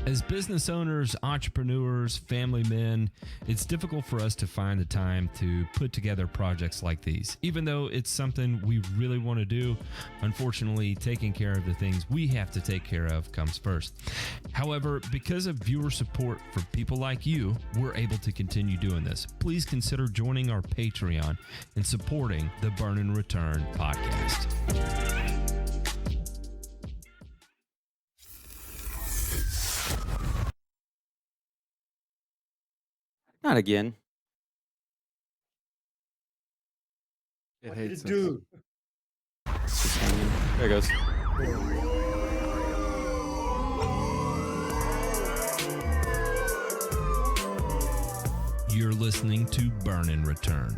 As business owners, entrepreneurs, family men, it's difficult for us to find the time to put together projects like these. Even though it's something we really want to do, unfortunately, taking care of the things we have to take care of comes first. However, because of viewer support for people like you, we're able to continue doing this. Please consider joining our Patreon and supporting the Burn and Return podcast. Not again. It What did hates it us. do? It's just hanging. There it goes. You're listening to Burn and Return,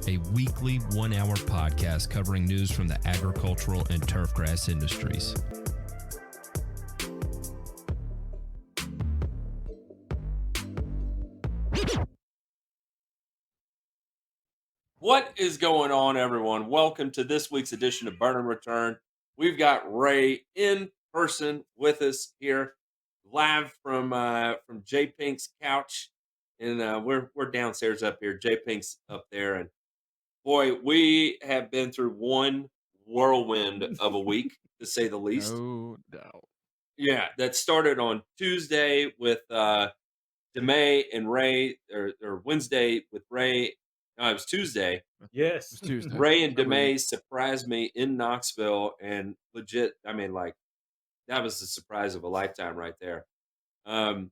a weekly 1-hour podcast covering news from the agricultural and turfgrass industries. What is going on, everyone? Welcome to this week's edition of Burn and Return. We've got Ray in person with us here, live from J Pink's couch, and we're downstairs up here. J Pink's up there, and boy, we have been through one whirlwind of a week, to say the least. No doubt. Yeah, that started on Tuesday with DeMay and Ray, or Wednesday with Ray. No, it was Tuesday. It Yes. was Tuesday. Ray and Remember DeMay surprised me in Knoxville, and legit, I mean, like, that was the surprise of a lifetime right there. And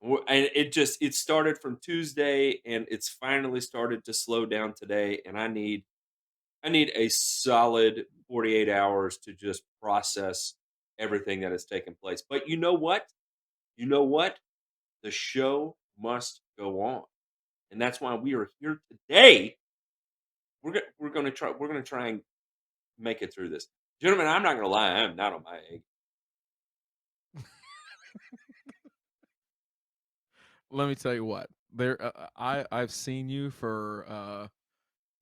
it started from Tuesday, and it's finally started to slow down today. And I need a solid 48 hours to just process everything that has taken place. But you know what? You know what? The show must go on, and that's why we are here today. We're gonna try and make it through this, gentlemen. I'm not gonna lie, I'm not on my egg. Let me tell you what. I've seen you for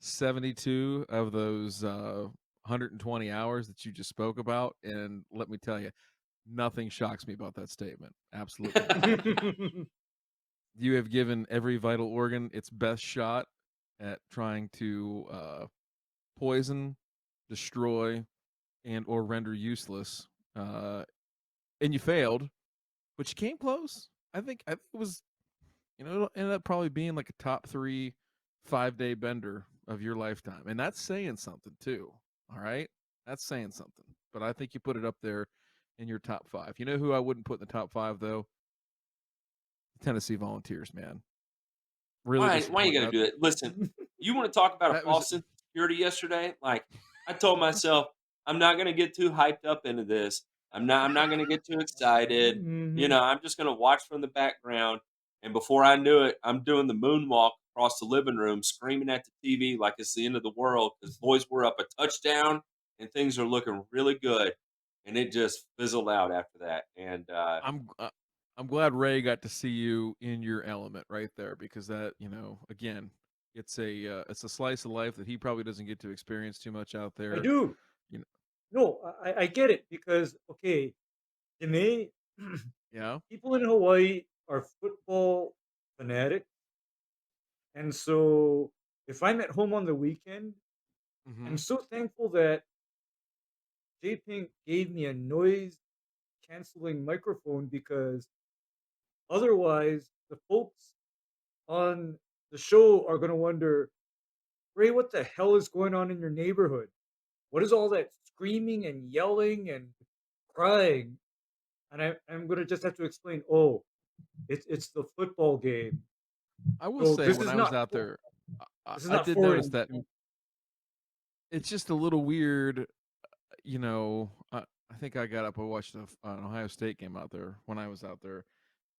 72 of those 120 hours that you just spoke about, and let me tell you, nothing shocks me about that statement. Absolutely nothing. You have given every vital organ its best shot at trying to poison, destroy, and or render useless, and you failed, but you came close. I think it was, it ended up probably being like a top 3 5-day bender of your lifetime, and that's saying something too. All right, that's saying something. But I think you put it up there in your top 5. You know who I wouldn't put in the top 5 though? The Tennessee Volunteers, man. Really Why are you disappointed. gonna do that? Listen, you want to talk about a That was- false sense of security yesterday? Like, I told myself, I'm not gonna get too hyped up into this. I'm not gonna get too excited. You know, I'm just gonna watch from the background. And before I knew it, I'm doing the moonwalk across the living room, screaming at the TV like it's the end of the world, because boys were up a touchdown and things are looking really good. And it just fizzled out after that. And I'm glad Ray got to see you in your element right there, because that, again, it's a slice of life that he probably doesn't get to experience too much out there. I do. You know, No, I get it because, okay, to me, yeah. people in Hawaii are football fanatics. And so if I'm at home on the weekend, Mhm. I'm so thankful that J Pink gave me a noise canceling microphone, because otherwise the folks on the show are going to wonder, Ray, what the hell is going on in your neighborhood? What is all that screaming and yelling and crying? And I'm going to just have to explain, oh, it's the football game. I will So say this when is I was not out for- there, This is I not did foreign notice that to- it's just a little weird. I think I got up. I watched an Ohio State game out there when I was out there.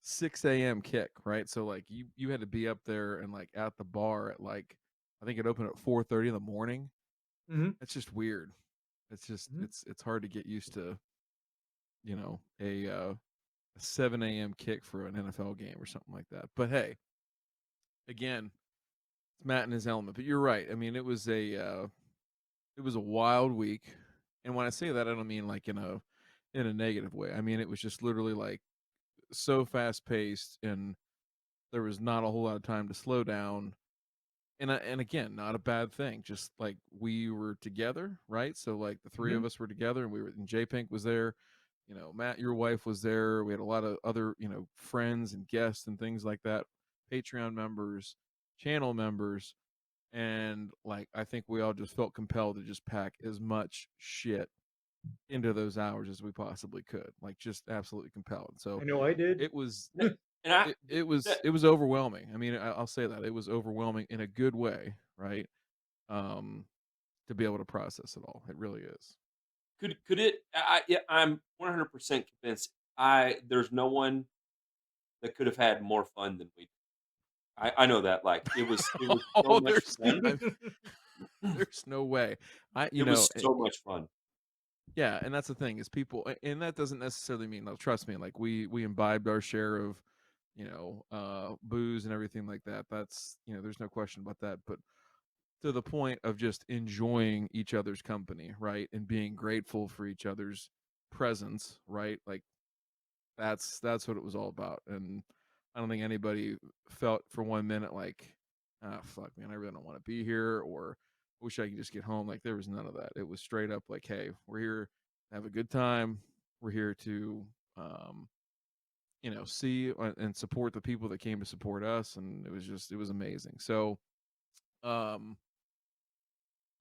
6 a.m. kick, right? So like you had to be up there and like at the bar at like, I think it opened at 4:30 in the morning. Mhm. It's just weird. It's just Mhm. it's hard to get used to, a 7 a.m. kick for an NFL game or something like that. But hey, again, it's Matt in his element. But you're right. I mean, it was a wild week, and when I say that, I don't mean like in a negative way. I mean it was just literally like so fast paced, and there was not a whole lot of time to slow down. And again, not a bad thing. Just like we were together, right? So like the three of us were together, and and J Pink was there. Matt, your wife was there. We had a lot of other friends and guests and things like that, Patreon members, channel members, and like I think we all just felt compelled to just pack as much shit into those hours as we possibly could, like just absolutely compelled. So I know I did. it was And I it was overwhelming. I mean, I'll say that it was overwhelming in a good way, right? Um, to be able to process it all, it really is. could it? Yeah, I'm 100% convinced. There's no one that could have had more fun than we did. I know that. Like it was so Oh, much fun. there's no way. It was so much fun. Yeah, and that's the thing is people, and that doesn't necessarily mean, like, trust me, like we imbibed our share of, booze and everything like that. That's there's no question about that. But to the point of just enjoying each other's company, right, and being grateful for each other's presence, right, like that's what it was all about. And I don't think anybody felt for 1 minute like, ah, fuck, man, I really don't want to be here, or wish I could just get home. Like there was none of that. It was straight up like, hey, we're here to have a good time. We're here to, see and support the people that came to support us, and it was amazing. So, um,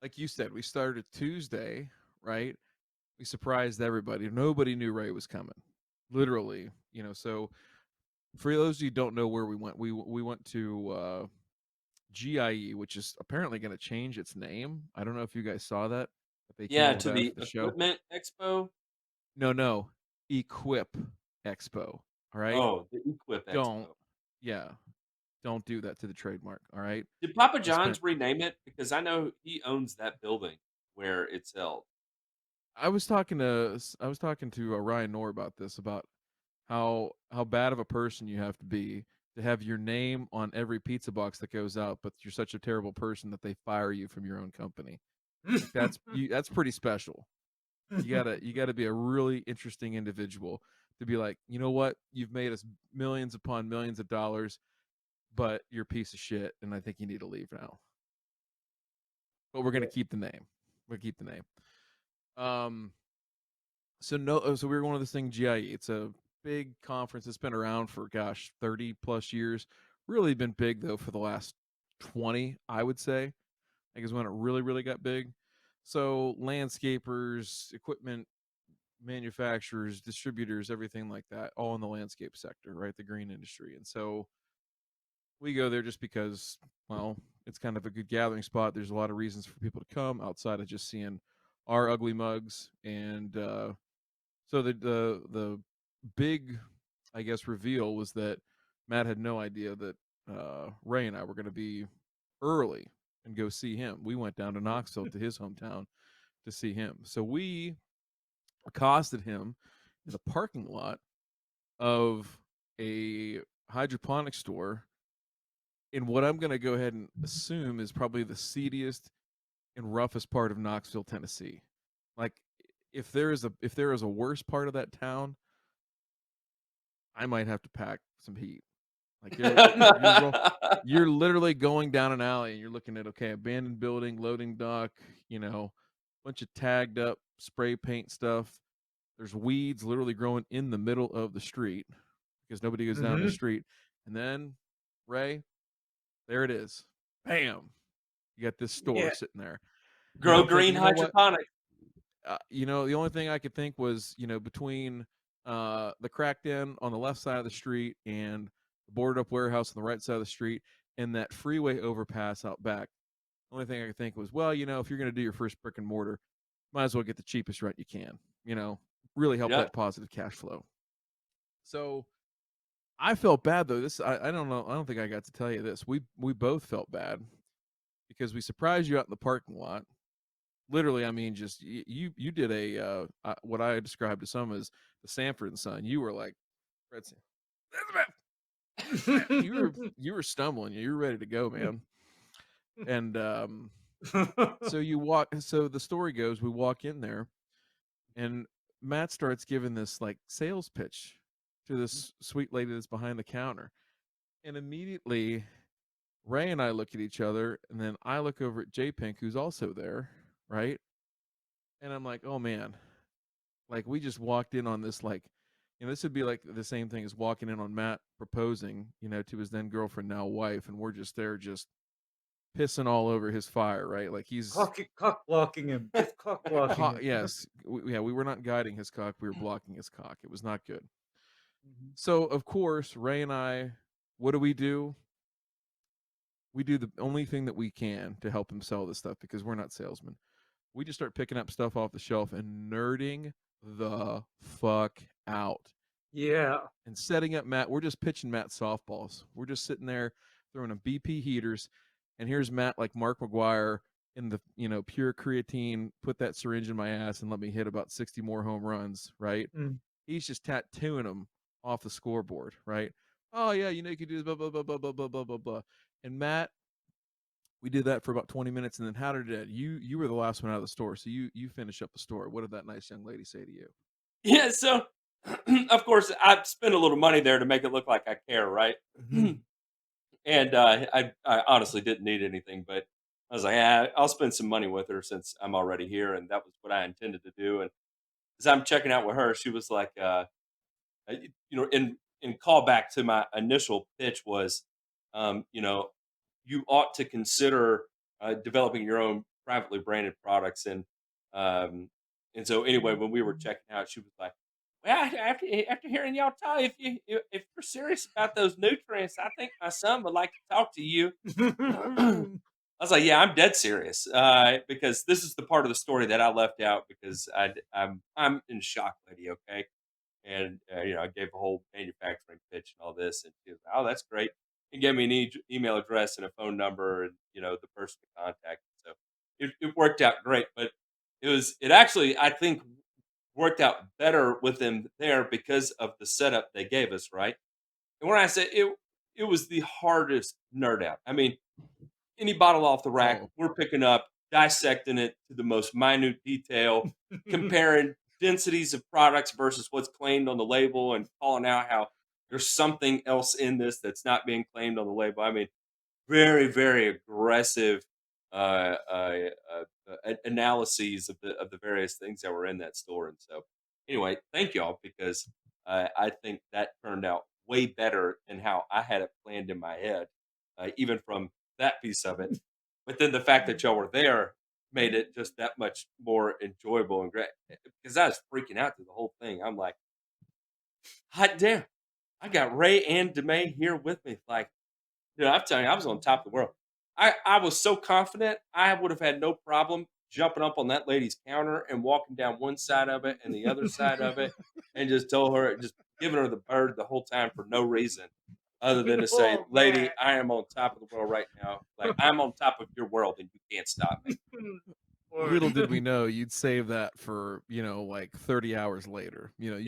like you said, we started Tuesday, right? We surprised everybody. Nobody knew Ray was coming, literally. So for those of you who don't know where we went, we went to GIE, which is apparently going to change its name. I don't know if you guys saw that they came Yeah, up with to that the for the show. Equipment Expo. No, Equip Expo. All right, Oh, the Equip don't, Expo. yeah, don't do that to the trademark. All right, Did Papa we spent. John's rename it? Because I know he owns that building where it's held. I was talking to Ryan Knorr about this, about how bad of a person you have to have your name on every pizza box that goes out, but you're such a terrible person that they fire you from your own company. Like that's pretty special. You gotta be a really interesting individual to be like, you know what, you've made us millions upon millions of dollars, but you're a piece of shit, and I think you need to leave now. But we're gonna Yeah. keep the name. We'll keep the name. Um, so no, so we were going to this thing GIE. It's a big conference. It's been around for 30 plus years. Really been big though for the last 20, I would say. I think is when it really, really got big. So landscapers, equipment manufacturers, distributors, everything like that, all in the landscape sector, right? The green industry. And so we go there just because, well, it's kind of a good gathering spot. There's a lot of reasons for people to come outside of just seeing our ugly mugs. And so the big, I guess, reveal was that Matt had no idea that Ray and I were going to be early and go see him. We went down to Knoxville to his hometown to see him. So we accosted him in the parking lot of a hydroponic store in what I'm going to go ahead and assume is probably the seediest and roughest part of Knoxville, Tennessee. Like if there is a worse part of that town, I might have to pack some heat. Like you're literally going down an alley and you're looking at, okay, abandoned building, loading dock, bunch of tagged up spray paint stuff. There's weeds literally growing in the middle of the street because nobody goes down the street. And then, Ray, there it is. Bam. You got this store Yeah. sitting there. And Grow I'm thinking, green you know what? hydroponic. The only thing I could think was, between the crack den on the left side of the street and the boarded up warehouse on the right side of the street and that freeway overpass out back. The only thing I could think was, well, if you're going to do your first brick and mortar, might as well get the cheapest rent you can, really help Yep. that positive cash flow. So I felt bad though. I don't know. I don't think I got to tell you this. We both felt bad because we surprised you out in the parking lot. Literally, I mean, just you did a what I described to some as the Sanford and Son. You were like, Fred, you were stumbling. You were ready to go, man. And so you walk. So the story goes, we walk in there, and Matt starts giving this like sales pitch to this sweet lady that's behind the counter. And immediately Ray and I look at each other, and then I look over at J Pink, who's also there, right? And I'm like, oh man, like we just walked in on this, like, this would be like the same thing as walking in on Matt proposing, to his then girlfriend, now wife, and we're just there, just pissing all over his fire, right? Like he's cock blocking him, just cock blocking him. yes, we were not guiding his cock, we were blocking his cock. It was not good. Mhm. So of course, Ray and I, what do? We do the only thing that we can to help him sell this stuff because we're not salesmen. We just start picking up stuff off the shelf and nerding the fuck out. Yeah. And setting up Matt, we're just pitching Matt softballs. We're just sitting there throwing him BP heaters. And here's Matt like Mark McGuire in the, pure creatine, put that syringe in my ass and let me hit about 60 more home runs, right? Mm. He's just tattooing them off the scoreboard, right? Oh, yeah, you can do this, blah, blah, blah, blah, blah, blah, blah, blah, blah. And Matt, we did that for about 20 minutes. And then how did it? You were the last one out of the store. So you finish up the store. What did that nice young lady say to you? Yeah, so of course I spent a little money there to make it look like I care, right? And I honestly didn't need anything, but I was like, I'll spend some money with her since I'm already here, and that was what I intended to do. And as I'm checking out with her, she was like, in callback to my initial pitch was, you ought to consider developing your own privately branded products, and so anyway, when we were checking out, she was like, "Well, after hearing y'all talk, if you're serious about those nutrients, I think my son would like to talk to you." I was like, "Yeah, I'm dead serious because this is the part of the story that I left out because I'm in shock, lady. Okay." And I gave a whole manufacturing pitch and all this, and she was like, "Oh, that's great." And gave me an email address and a phone number, and the person to contact. So it worked out great, but it actually, I think, worked out better with them there because of the setup they gave us, right? And when I say it was the hardest nerd out. I mean, any bottle off the rack, Oh. we're picking up, dissecting it to the most minute detail, comparing densities of products versus what's claimed on the label, and calling out how there's something else in this that's not being claimed on the label. I mean, very, very aggressive analyses of the various things that were in that store. And so, anyway, thank y'all because I think that turned out way better than how I had it planned in my head, even from that piece of it. But then the fact that y'all were there made it just that much more enjoyable and great because I was freaking out through the whole thing. I'm like, hot damn, I got Ray and DeMay here with me. Like, I'm telling you, I was on top of the world. I was so confident I would have had no problem jumping up on that lady's counter and walking down one side of it and the other side of it and just giving her the bird the whole time for no reason other than to say, Oh, "Lady, man. I am on top of the world right now. Like, I'm on top of your world and you can't stop me." Little did we know you'd save that for, like 30 hours later. Yeah,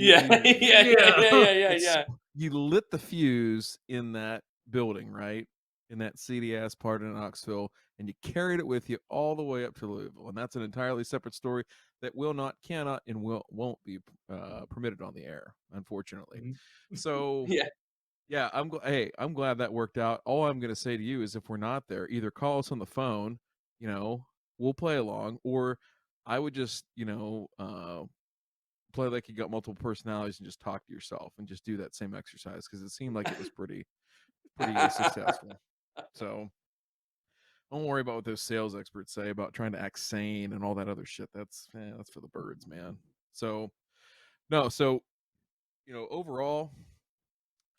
yeah. You lit the fuse in that building, right? In that seedy ass part in Knoxville, and you carried it with you all the way up to Louisville. And that's an entirely separate story that will not, cannot, and won't be permitted on the air, unfortunately. So Yeah. yeah, I'm glad that worked out. All I'm gonna say to you is if we're not there, either call us on the phone, we'll play along, or I would just, play like you got multiple personalities and just talk to yourself and just do that same exercise because it seemed like it was pretty successful. So don't worry about what those sales experts say about trying to act sane and all that other shit. That's for the birds, man. So no, so overall,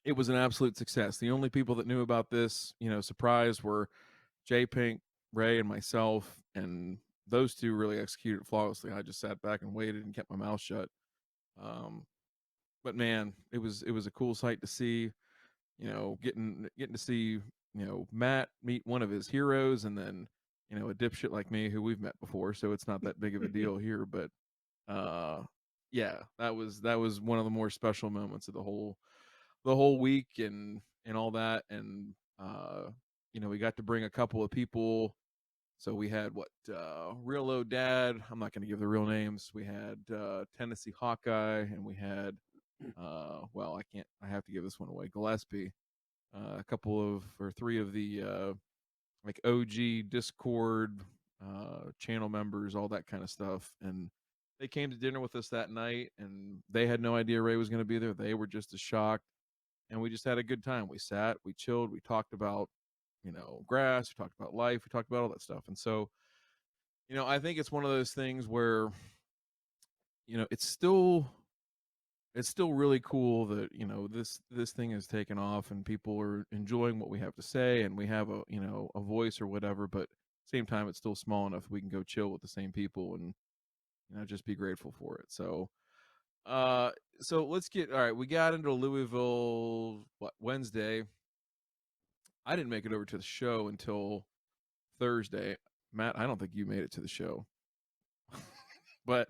it was an absolute success. The only people that knew about this, surprise, were Jay Pink, Ray, and myself, and those two really executed flawlessly. I just sat back and waited and kept my mouth shut. But man, it was a cool sight to see. Getting to see Matt meet one of his heroes, and then a dipshit like me who we've met before, so it's not that big of a deal here. But yeah, that was one of the more special moments of the whole week and all that. And we got to bring a couple of people. So we had Real Low Dad. I'm not going to give the real names. We had Tennessee Hawkeye, and we had well, I can't. I have to give this one away. Gillespie, a couple of or three of the like OG Discord channel members, all that kind of stuff, and they came to dinner with us that night, and they had no idea Ray was going to be there. They were just as shocked, and we just had a good time. We sat, we chilled, we talked about grass, we talked about life, we talked about all that stuff, and so I think it's one of those things where it's still really cool that this thing has taken off and people are enjoying what we have to say and we have a voice or whatever, but same time it's still small enough we can go chill with the same people and just be grateful for it. So let's get all right. We got into Louisville Wednesday. I didn't make it over to the show until Thursday. Matt, I don't think you made it to the show. But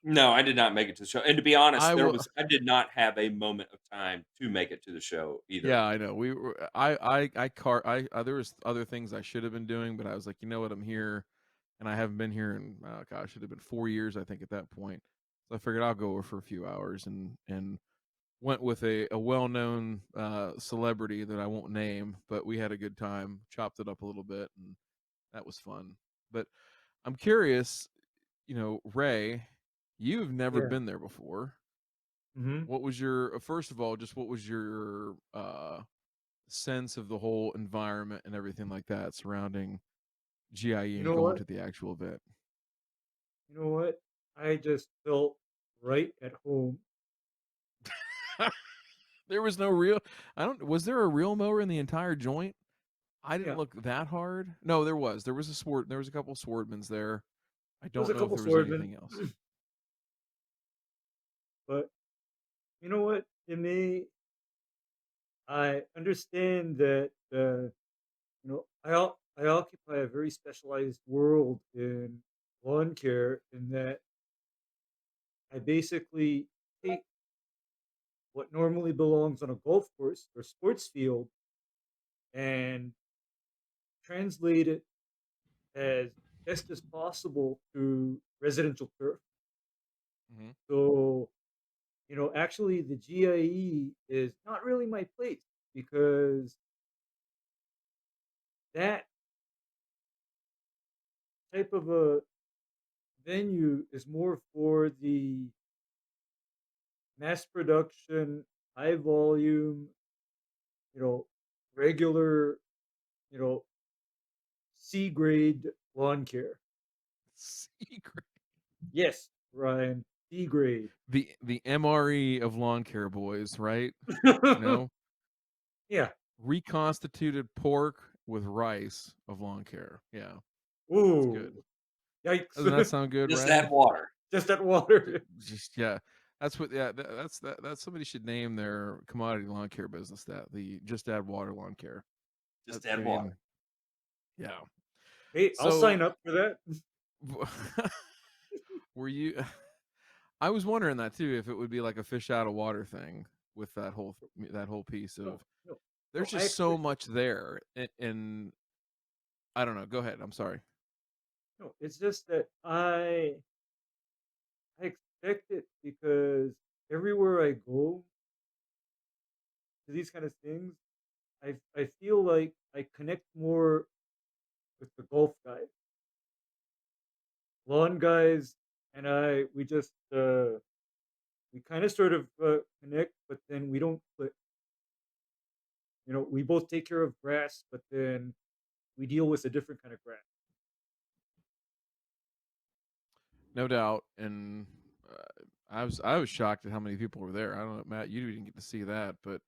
No, I did not make it to the show. And to be honest, I will. I did not have a moment of time to make it to the show either. Yeah, I know. We were. There was other things I should have been doing, but I was like, you know what, I'm here, and I haven't been here in gosh, it should have been 4 years, I think, at that point. So I figured I'll go over for a few hours and went with a well-known celebrity that I won't name, but we had a good time, chopped it up a little bit, and that was fun. But I'm curious, Ray, you've never Yeah. been there before. Mm-hmm. What was your first of all, just what was your sense of the whole environment and everything like that surrounding GIE You and know going what? to the actual event? You know what? I just felt right at home. There was no real. Was there a real mower in the entire joint? I didn't Yeah, look that hard. No, there was. There was a couple of swordmans there. I there was don't a know if couple there was swordmen, anything else. but you know what? To me, I understand that I occupy a very specialized world in lawn care in that I basically take what normally belongs on a golf course or sports field and translate it as best as possible to residential turf. Hmm. So, actually the GIE is not really my place because that type of a venue is more for the mass production, high volume, you know, regular, you know, C grade lawn care. Secret. Yes, Ryan, C grade. The MRE of lawn care boys, right? Yeah. Reconstituted pork with rice of lawn care. Yeah, that's Ooh. good. Yikes. Doesn't that sound good, Just Ray? add water. Just that water. Just yeah, that's what. Yeah, that's somebody should name their commodity lawn care business that the just add water lawn care. Just I add mean, water. yeah. Hey, I'll So sign up for that. were you? I was wondering that too, if it would be like a fish out of water thing with that whole piece No, of. no, There's no. I just so expect much there, and I don't know. Go ahead. I'm sorry. no. It's just that I expect it because everywhere I go to these kind of things, I feel like I connect more with the golf guys, lawn guys, and we kind of sort of connect, but then we don't click. We both take care of grass, but then we deal with a different kind of grass. No doubt, and I was shocked at how many people were there. I don't know, Matt, you didn't get to see that, but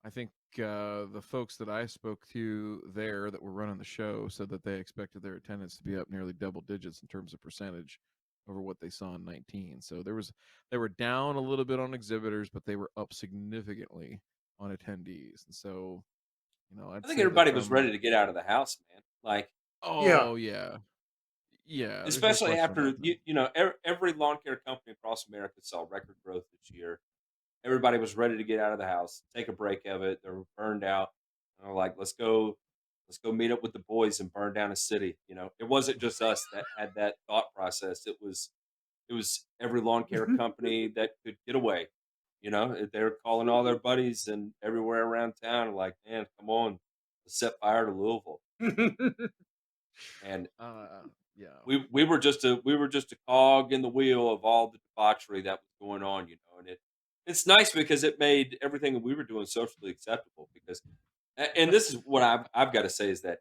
I think the folks that I spoke to there that were running the show said that they expected their attendance to be up nearly double digits in terms of percentage over what they saw in 19. So they were down a little bit on exhibitors, but they were up significantly on attendees. And so, I'd I think say that everybody was from ready to get out of the house, man. Like, Yeah, oh yeah, yeah, there's no especially question after about that. every lawn care company across America saw record growth this year. Everybody was ready to get out of the house, take a break of it. They were burned out. And they're like, let's go meet up with the boys and burn down a city. It wasn't just us that had that thought process. it was every lawn care company that could get away. They were calling all their buddies and everywhere around town, like, man, come on, let's set fire to Louisville. And Yeah. we were just a cog in the wheel of all the debauchery that was going on, and it's nice because it made everything that we were doing socially acceptable. Because and this is what I've got to say is that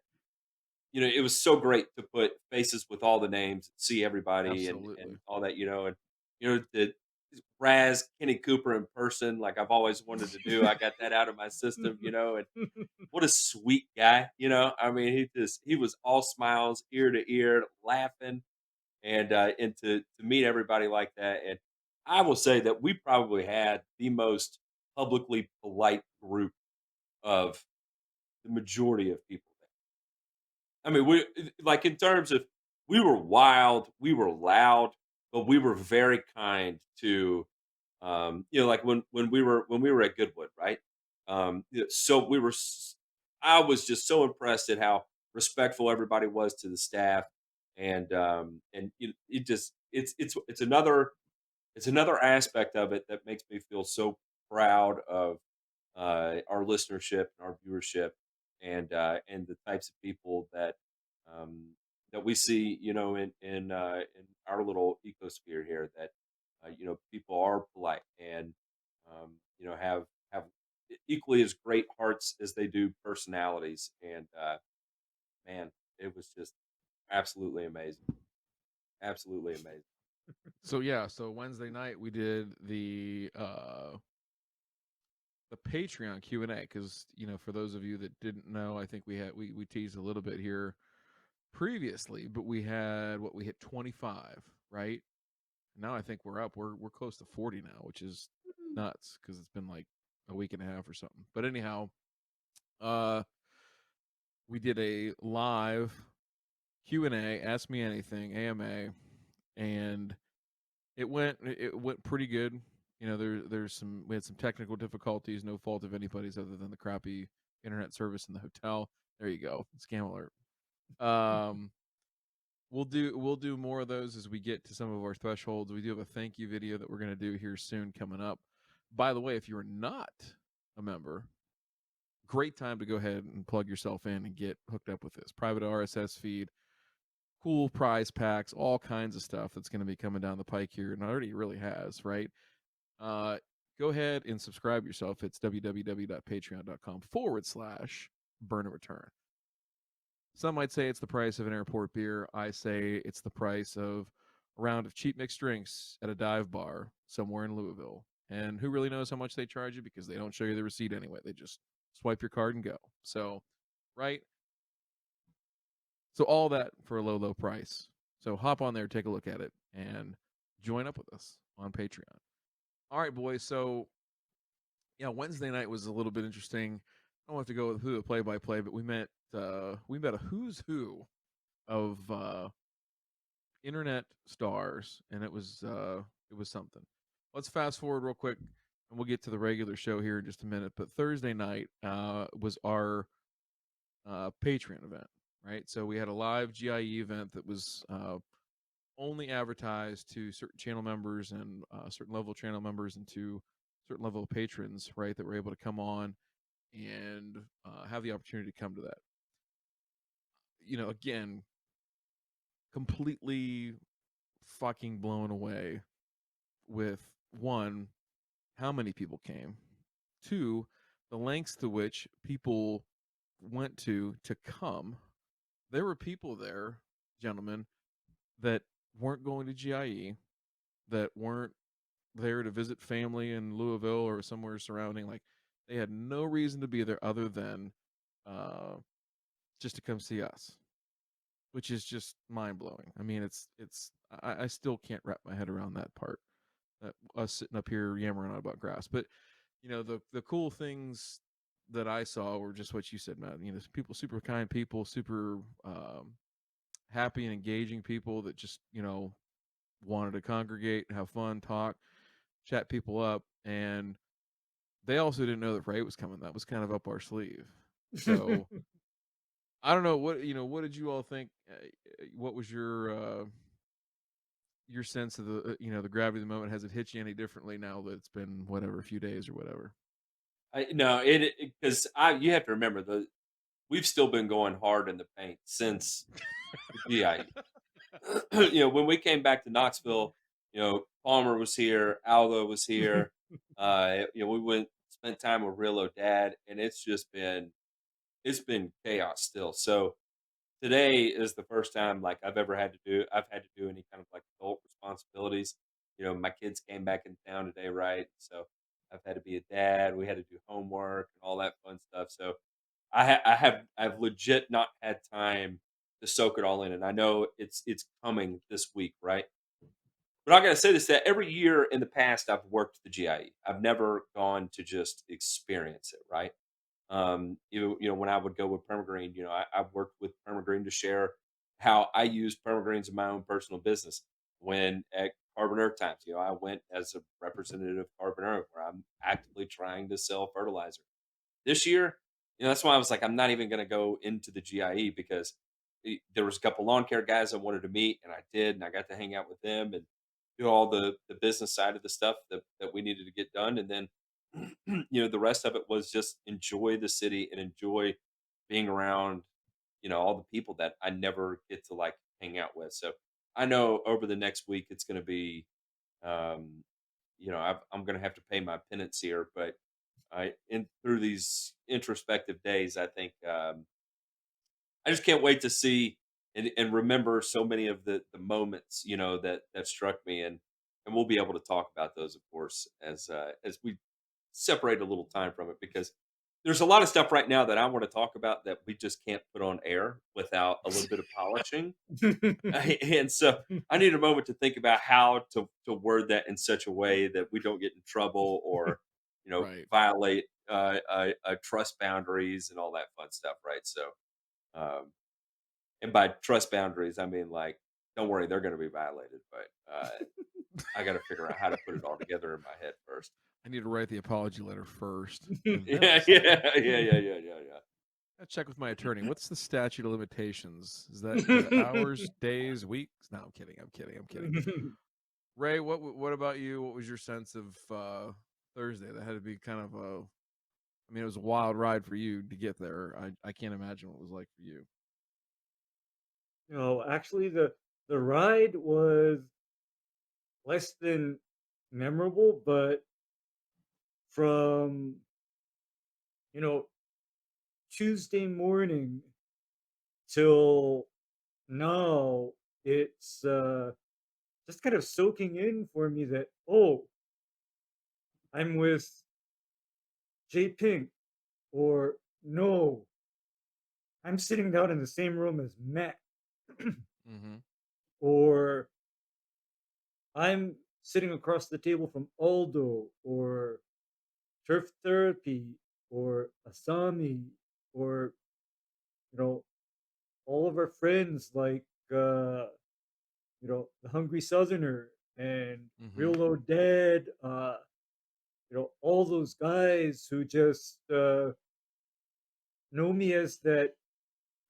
it was so great to put faces with all the names, see everybody, and Absolutely. all that, and the Raz Kenny Cooper in person, like I've always wanted to do. I got that out of my system, and what a sweet guy, I mean, he was all smiles, ear to ear, laughing, and to meet everybody like that. And I will say that we probably had the most publicly polite group of the majority of people there. I mean, like in terms of we were wild, we were loud, but we were very kind to like when we were at Goodwood, right? So I was just so impressed at how respectful everybody was to the staff, and it's another aspect of it that makes me feel so proud of our listenership and our viewership, and the types of people um, that we see, in our little ecosphere here. That people are polite and have equally as great hearts as they do personalities. And man, it was just absolutely amazing, absolutely amazing. So yeah, so Wednesday night we did the Patreon Q&A, because for those of you that didn't know, I think we teased a little bit here previously, but we hit 25, right? Now I think we're close to 40 now, which is nuts because it's been like a week and a half or something. But anyhow, we did a live Q&A, Ask Me Anything, AMA, and it went pretty good. We had some technical difficulties, no fault of anybody's other than the crappy internet service in the hotel. There you go, scam alert. Um, we'll do more of those as we get to some of our thresholds. We do have a thank you video that we're going to do here soon coming up. By the way, if you're not a member, great time to go ahead and plug yourself in and get hooked up with this private RSS feed, cool prize packs, all kinds of stuff that's going to be coming down the pike here, and already really has, right? Go ahead and subscribe yourself. It's www.patreon.com/burn and return. Some might say it's the price of an airport beer. I say it's the price of a round of cheap mixed drinks at a dive bar somewhere in Louisville. And who really knows how much they charge you, because they don't show you the receipt anyway. They just swipe your card and go. So, right? So all that for a low, low price. So hop on there, take a look at it, and join up with us on Patreon. All right, boys. So yeah, Wednesday night was a little bit interesting. I don't have to go with who the play-by-play, but we met a who's who of internet stars, and it was something. Let's fast forward real quick, and we'll get to the regular show here in just a minute. But Thursday night was our Patreon event, right? So we had a live GIE event that was only advertised to certain channel members and certain level channel members, and to certain level of patrons, right, that were able to come on and have the opportunity to come to that. Again, completely fucking blown away with, one, how many people came, two, the lengths to which people went to come. There were people there, gentlemen, that weren't going to GIE, that weren't there to visit family in Louisville or somewhere surrounding. Like, they had no reason to be there other than just to come see us, which is just mind blowing. I mean, I still can't wrap my head around that part. That us sitting up here yammering on about grass, but the cool things that I saw were just what you said, Matt. People, super kind people, super happy and engaging people that just wanted to congregate, have fun, talk, chat people up, and they also didn't know that Ray was coming. That was kind of up our sleeve. So I don't know what did you all think? What was your your sense of the the gravity of the moment, has it hit you any differently now that it's been whatever, a few days or whatever? I no, it because I you have to remember we've still been going hard in the paint since the GIE. When we came back to Knoxville, Palmer was here, Aldo was here. We went spent time with Real Dad, and it's been chaos still. So today is the first time like I've had to do any kind of like adult responsibilities. My kids came back in town today, right? So I've had to be a dad. We had to do homework and all that fun stuff. So I've legit not had time to soak it all in, and I know it's coming this week, right? But I gotta say this: that every year in the past, I've worked the GIE. I've never gone to just experience it, right? When I would go with Permagreen, I've worked with Permagreen to share how I use Permagreens in my own personal business. When at Carbon Earth Times, I went as a representative of Carbon Earth, where I'm actively trying to sell fertilizer. This year, that's why I was like, I'm not even going to go into the GIE because there was a couple lawn care guys I wanted to meet, and I did, and I got to hang out with them and do all the business side of the stuff that we needed to get done, and then the rest of it was just enjoy the city and enjoy being around all the people that I never get to like hang out with. So I know over the next week it's going to be um, I'm going to have to pay my penance here, but in through these introspective days, I think I just can't wait to see and remember so many of the moments that struck me, and we'll be able to talk about those, of course, as we separate a little time from it, because there's a lot of stuff right now that I want to talk about that we just can't put on air without a little bit of polishing. And so I need a moment to think about how to word that in such a way that we don't get in trouble or Right. violate trust boundaries and all that fun stuff, right? So, um, and by trust boundaries, I mean like, don't worry, they're going to be violated, but I got to figure out how to put it all together in my head first. I need to write the apology letter first, and then Yeah, I'll say yeah, it. yeah, yeah, yeah, yeah, I check with my attorney. What's the statute of limitations? Is it hours, days, weeks? No, I'm kidding. I'm kidding. I'm kidding. Ray, what about you? What was your sense of Thursday? That had to be kind of a. I mean, it was a wild ride for you to get there. I can't imagine what it was like for you. Actually, the ride was less than memorable, but from you know Tuesday morning till now, it's just kind of soaking in for me that, oh, I'm with J Pink, or no, I'm sitting down in the same room as Matt, Mm-hmm. or I'm sitting across the table from Aldo, or Turf Therapy, or Asami, or you know all of our friends like the Hungry Southerner and Mm-hmm. Real Low Dead, all those guys who just know me as that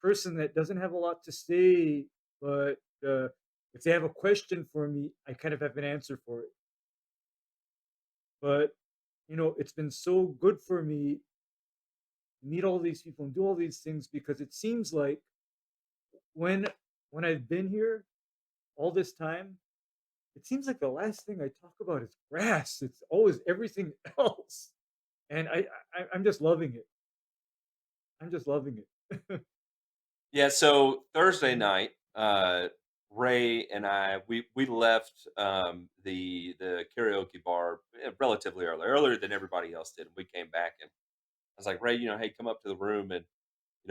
person that doesn't have a lot to say, but if they have a question for me, I kind of have an answer for it. But it's been so good for me to meet all these people and do all these things, because it seems like when when I've been here all this time, it seems like the last thing I talk about is grass. It's always everything else, and I'm just loving it. I'm just loving it. yeah. So Thursday night, Ray and I we left the karaoke bar relatively earlier than everybody else did. We came back, and I was like, Ray, hey, come up to the room. And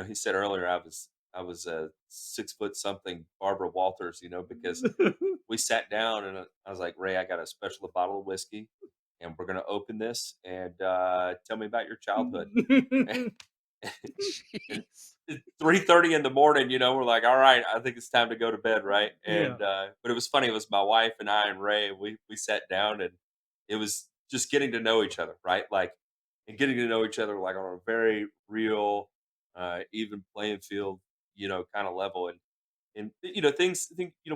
he said earlier I was a 6 foot something Barbara Walters, because we sat down, and I was like, Ray, I got a special bottle of whiskey, and we're gonna open this, and tell me about your childhood. And Jeez. it's 3:30 in the morning, we're like, all right, I think it's time to go to bed, right? Yeah. And but it was funny. It was my wife and I and Ray. We sat down, and it was just getting to know each other, right? Like, and getting to know each other like on a very real, even playing field, kind of level. and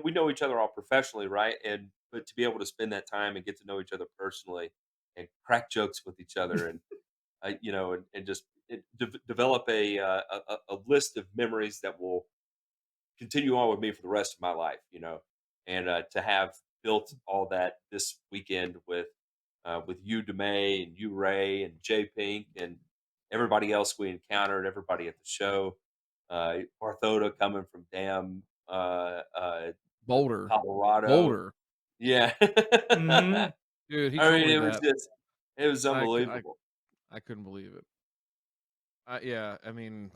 we know each other all professionally, right? And but to be able to spend that time and get to know each other personally and crack jokes with each other and and just develop a list of memories that will continue on with me for the rest of my life, and to have built all that this weekend with you, DeMay, and you, Ray, and Jay Pink, and everybody else we encountered, everybody at the show, Barthoda coming from damn Boulder, Colorado, Boulder, yeah. Hmm. dude. He I told mean, me that. it was I cou- unbelievable. I couldn't believe it. Yeah, I mean,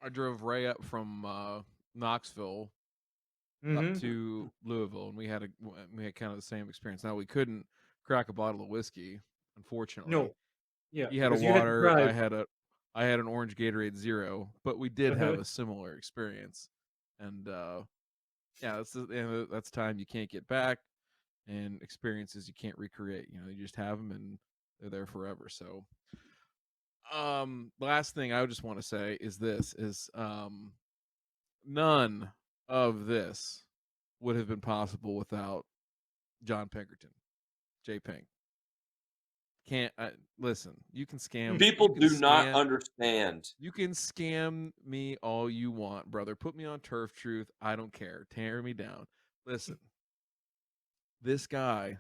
I drove Ray up from Knoxville up Hmm. to Louisville, and we had kind of the same experience. Now we couldn't crack a bottle of whiskey, unfortunately. No. Yeah, He had a because you had to water. drive. I had an orange Gatorade Zero, but we did have a similar experience. And yeah, that's time you can't get back, and experiences you can't recreate. You just have them, and they're there forever. So, last thing I just want to say is this: is none of this would have been possible without John Pinkerton, J Pink. Can't listen. You can scam. You People can do not scam. understand. You can scam me all you want, brother. Put me on Turf Truth. I don't care. Tear me down. Listen, this guy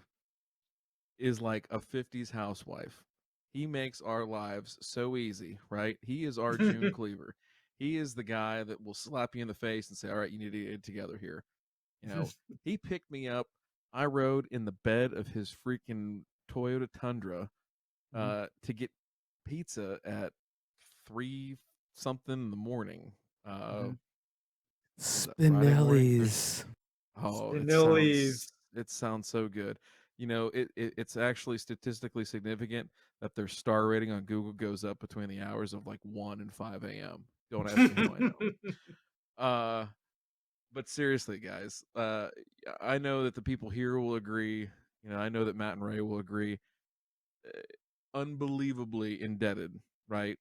is like a 50s housewife. He makes our lives so easy, right? He is our June Cleaver. He is the guy that will slap you in the face and say, "All right, you need to get it together here." He picked me up. I rode in the bed of his freaking Toyota Tundra to get pizza at 3 something in the morning. Mhm. Was that Friday morning? Spinelli's. Oh, Spinelli's. it sounds so good. It's actually statistically significant that their star rating on Google goes up between the hours of like 1 and 5 a.m. Don't ask me how I know. But seriously, guys, I know that the people here will agree. I know that Matt and Ray will agree. Unbelievably indebted, right,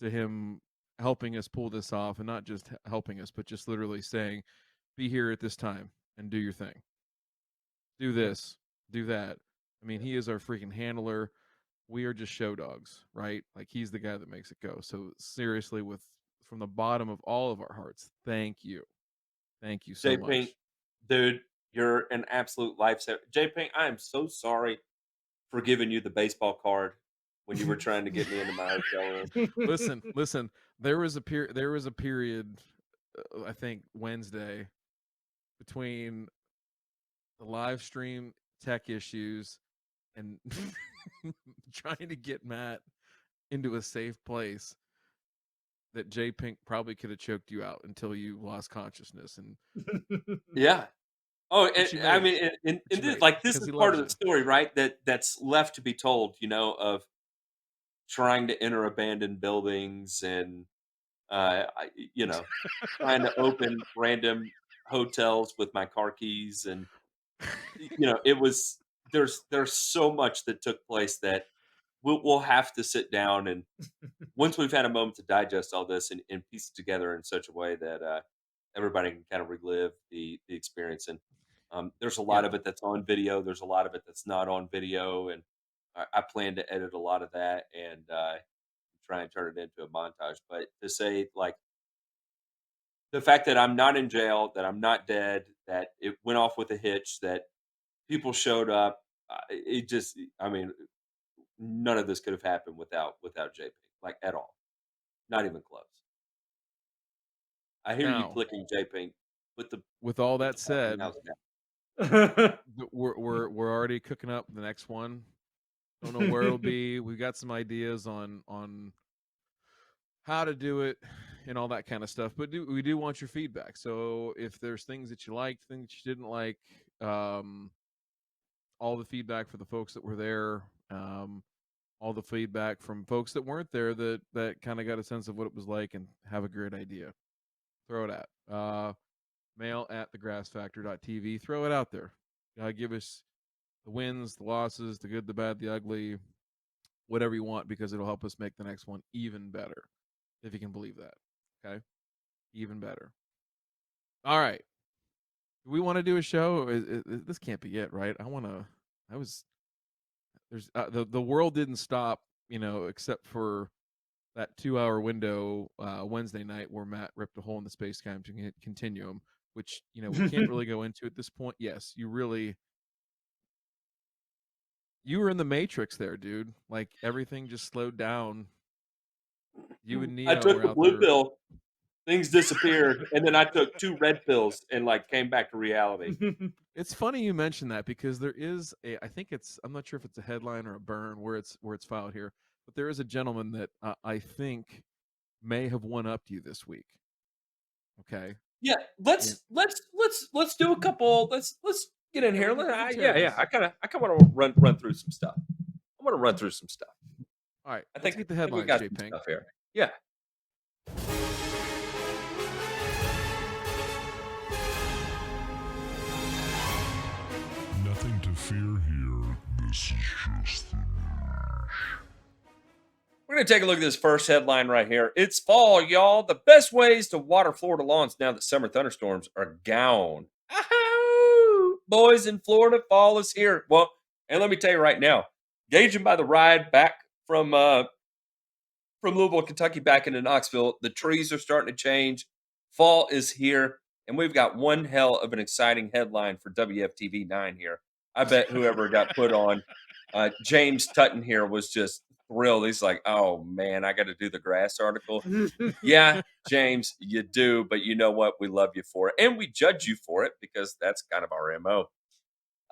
to him helping us pull this off, and not just helping us, but just literally saying, "Be here at this time and do your thing. Do this, do that." I mean, he is our freaking handler. We are just show dogs, right? Like he's the guy that makes it go. So seriously, with from the bottom of all of our hearts, thank you so J Pink, much. dude, you're an absolute lifesaver. J Pink, I am so sorry for giving you the baseball card when you were trying to get me into my hotel room. Listen. There was a period, I think Wednesday, between the live stream tech issues and trying to get Matt into a safe place, that J Pink probably could have choked you out until you lost consciousness, and Yeah. Oh, and but you I made it. mean, But and you this, made it like this because is he part loves of you. the story, right? That's left to be told, of trying to enter abandoned buildings and trying to open random hotels with my car keys, and it was there's so much that took place that we'll have to sit down, and once we've had a moment to digest all this and piece it together in such a way that everybody can kind of relive the experience. And there's a lot Yeah, of it that's on video. There's a lot of it that's not on video, and I plan to edit a lot of that and try and turn it into a montage. But to say like the fact that I'm not in jail, that I'm not dead, that it went off with a hitch, that people showed up, it just, I mean, none of this could have happened without JP, like at all, not even close. I hear you now clicking JP. Put the with all put that the fucking said, house down. we're already cooking up the next one. Don't know where it'll be. We've got some ideas on how to do it and all that kind of stuff. But we do want your feedback. So if there's things that you liked, things you didn't like, um, all the feedback for the folks that were there, all the feedback from folks that weren't there that kind of got a sense of what it was like and have a great idea. Throw it at mail at thegrassfactor.tv. Throw it out there. Give us the wins, the losses, the good, the bad, the ugly, whatever you want, because it'll help us make the next one even better. If you can believe that. Okay? Even better. All right. We want to do a show. This can't be it, right? I was. There's the world didn't stop, except for that 2 hour window Wednesday night where Matt ripped a hole in the space time continuum, which we can't really go into at this point. Yes, you were in the Matrix there, dude. Like everything just slowed down. You and I Neo took were the out blue there. pill, things disappeared, and then I took 2 red pills and like came back to reality. It's funny you mentioned that because there is I think I'm not sure if it's a headline or a burn where it's filed here, but there is a gentleman that I think may have one upped you this week. Okay. Yeah, And let's do a couple. Let's get in yeah, here. we can tear Yeah, yeah. this. I kind of want to run through some stuff. I want to run through some stuff. All right, I let's think get the I think we headlines, got J some Pink. stuff here. Yeah. Nothing to fear here. This is just the news. We're going to take a look at this first headline right here. It's fall, y'all. The best ways to water Florida lawns now that summer thunderstorms are gone. Ahoo! Boys in Florida, fall is here. Well, and let me tell you right now, gauging by the ride back from Louisville, Kentucky, back into Knoxville, the trees are starting to change. Fall is here, and we've got one hell of an exciting headline for WFTV 9 here. I bet whoever got put on James Tutton here was just thrilled. He's like, oh man, I got to do the grass article. Yeah, James, you do, but you know what? We love you for it, and we judge you for it because that's kind of our MO.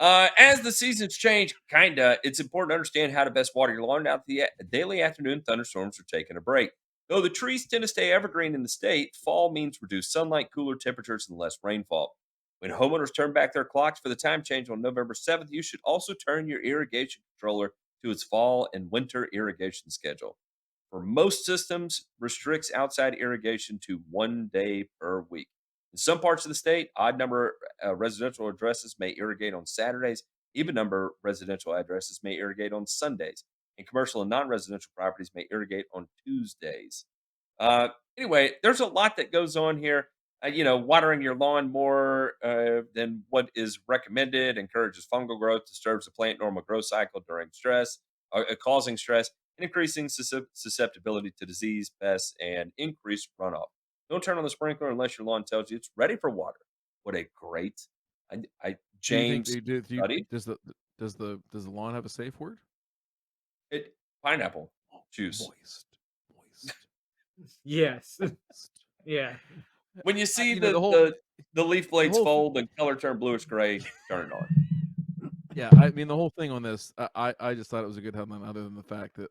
As the seasons change, it's important to understand how to best water your lawn now that the daily afternoon thunderstorms are taking a break. Though the trees tend to stay evergreen in the state, fall means reduced sunlight, cooler temperatures, and less rainfall. When homeowners turn back their clocks for the time change on November 7th, you should also turn your irrigation controller to its fall and winter irrigation schedule. For most systems, restricts outside irrigation to 1 day per week. In some parts of the state, odd number residential addresses may irrigate on Saturdays. Even number residential addresses may irrigate on Sundays. And commercial and non-residential properties may irrigate on Tuesdays. Uh, anyway, there's a lot that goes on here. Watering your lawn more than what is recommended encourages fungal growth, disturbs the plant normal growth cycle during stress, causing stress, and increasing susceptibility to disease, pests, and increased runoff. Don't turn on the sprinkler unless your lawn tells you it's ready for water. What a great, Do you think James they do? study. Does the lawn have a safe word? Pineapple juice. Moist. Yes. Moist. Yeah. When you see the leaf blades whole fold and color turn bluish gray, turn it on. Yeah, I mean the whole thing on this, I just thought it was a good headline. Other than the fact that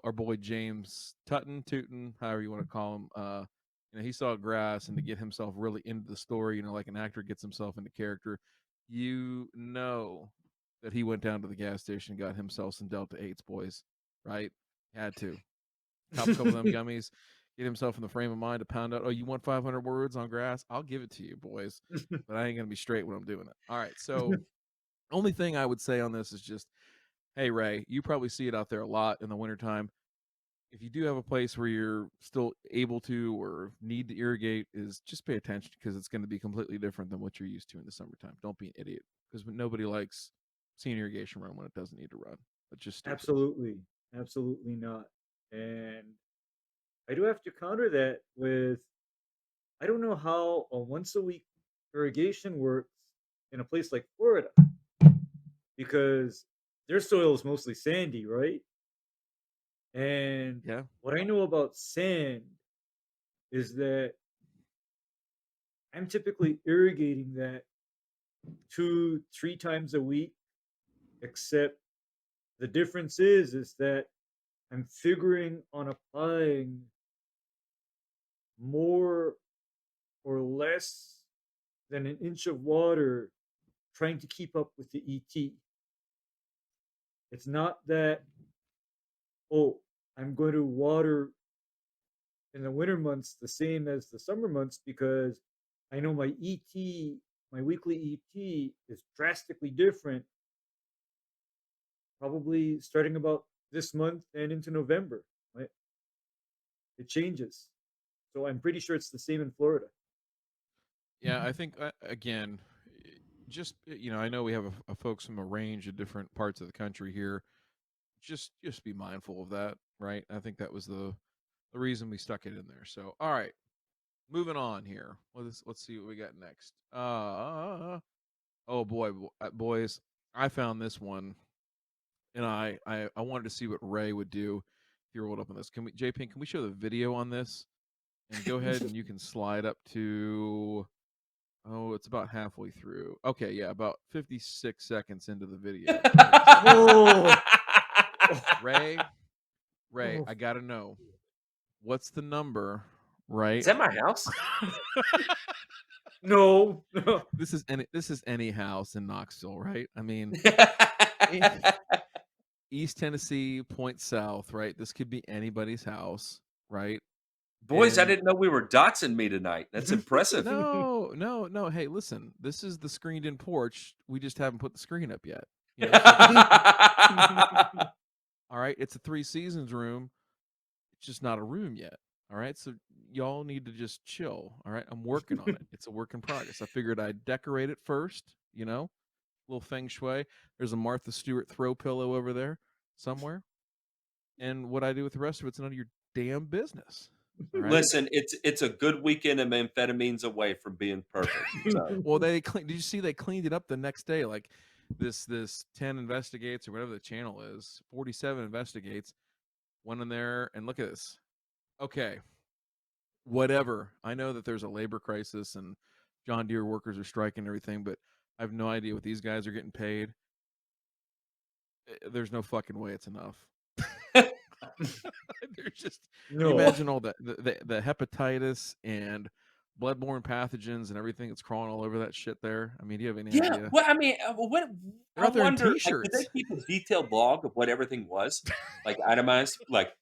our boy James Tootin, however you want to call him, he saw grass, and to get himself really into the story, like an actor gets himself into character, that he went down to the gas station and got himself some Delta 8s, boys, right? Had to. Cop a couple of them gummies, get himself in the frame of mind to pound out, oh, you want 500 words on grass? I'll give it to you, boys, but I ain't going to be straight when I'm doing it. All right, so only thing I would say on this is just, hey, Ray, you probably see it out there a lot in the wintertime. If you do have a place where you're still able to or need to irrigate, is just pay attention because it's going to be completely different than what you're used to in the summertime. Don't be an idiot because nobody likes seeing irrigation run when it doesn't need to run. That's just stupid. Absolutely not. And I do have to counter that with, I don't know how a once a week irrigation works in a place like Florida, because their soil is mostly sandy, right? And Yeah. what I know about sand is that I'm typically irrigating that 2-3 times a week, except the difference is that I'm figuring on applying more or less than an inch of water, trying to keep up with the ET. It's not that, oh, I'm going to water in the winter months the same as the summer months because I know my ET, my weekly ET is drastically different, probably starting about this month and into November. Right? It changes. So I'm pretty sure it's the same in Florida. Yeah, I think again, just I know we have a folks from a range of different parts of the country here. Just be mindful of that, right? I think that was the reason we stuck it in there. So, all right, moving on here. Let's see what we got next. Oh boy, boys, I found this one, and I wanted to see what Ray would do if you rolled up on this. Can we, JP? Can we show the video on this? And go ahead and you can slide up to. Oh, it's about halfway through. Okay, yeah, about 56 seconds into the video. Oh, Ray, oh. I gotta know, what's the number, right? Is that my house? No. This is any house in Knoxville, right? I mean, East Tennessee, point south, right? This could be anybody's house, right? Boys, I And didn't know we were doxing me tonight. That's impressive. no. Hey, listen, this is the screened-in porch. We just haven't put the screen up yet. All right, it's a Three Seasons room. It's just not a room yet. All right, so y'all need to just chill. All right, I'm working on it. It's a work in progress. I figured I'd decorate it first. Little feng shui. There's a Martha Stewart throw pillow over there somewhere. And what I do with the rest of it's none of your damn business. All right? Listen, it's a good weekend of amphetamines away from being perfect. So. Well, did you see they cleaned it up the next day? Like this 10 investigates or whatever the channel is, 47 investigates, went in there and look at this. Okay, whatever. I know that there's a labor crisis and John Deere workers are striking and everything, but I have no idea what these guys are getting paid. There's no fucking way it's enough. There's just No. you imagine all the hepatitis and bloodborne pathogens and everything that's crawling all over that shit there. I mean, do you have any idea? Well, I mean, what They're I out there in wonder, like, t-shirts. did they keep a detailed blog of what everything was, like itemized, like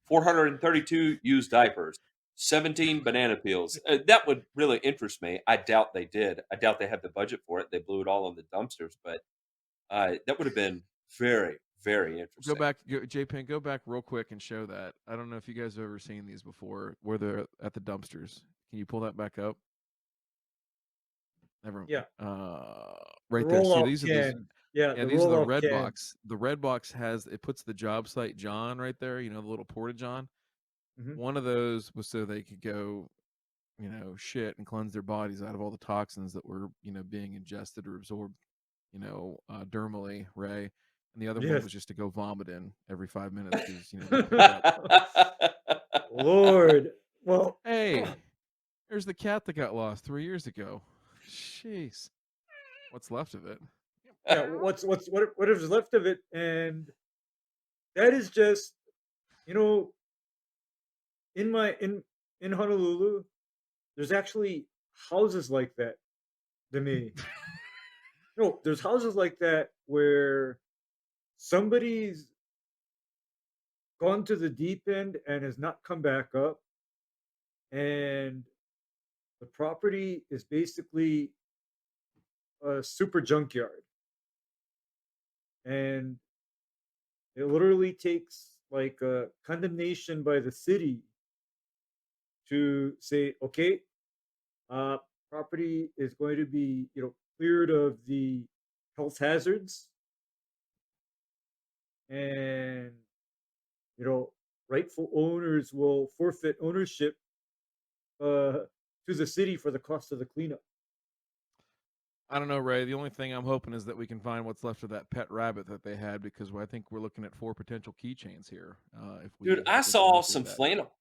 432 used diapers, 17 banana peels? That would really interest me. I doubt they did. I doubt they have the budget for it. They blew it all on the dumpsters, but that would have been very, very interesting. JPen, go back real quick and show that. I don't know if you guys have ever seen these before, where they're at the dumpsters. Can you pull that back up? Never. Yeah. Right there. See, these can. are Yeah, these are the red can. box. The red box puts the job site John right there. The little porta john. Mhm. One of those was so they could go, shit and cleanse their bodies out of all the toxins that were, being ingested or absorbed, dermally, Ray. And the other one was just to go vomit in every 5 minutes. Lord. Well, hey, there's the cat that got lost 3 years ago. Jeez. What's left of it? yeah, what is left of it, and that is just, in Honolulu, there's actually houses like that. DeMay. No, there's houses like that where somebody's gone to the deep end and has not come back up, and the property is basically a super junkyard, and it literally takes like a condemnation by the city to say, okay, property is going to be cleared of the health hazards, and rightful owners will forfeit ownership to the city for the cost of the cleanup. I don't know, Ray. The only thing I'm hoping is that we can find what's left of that pet rabbit that they had, because I think we're looking at 4 potential keychains here. Dude, I saw some flannel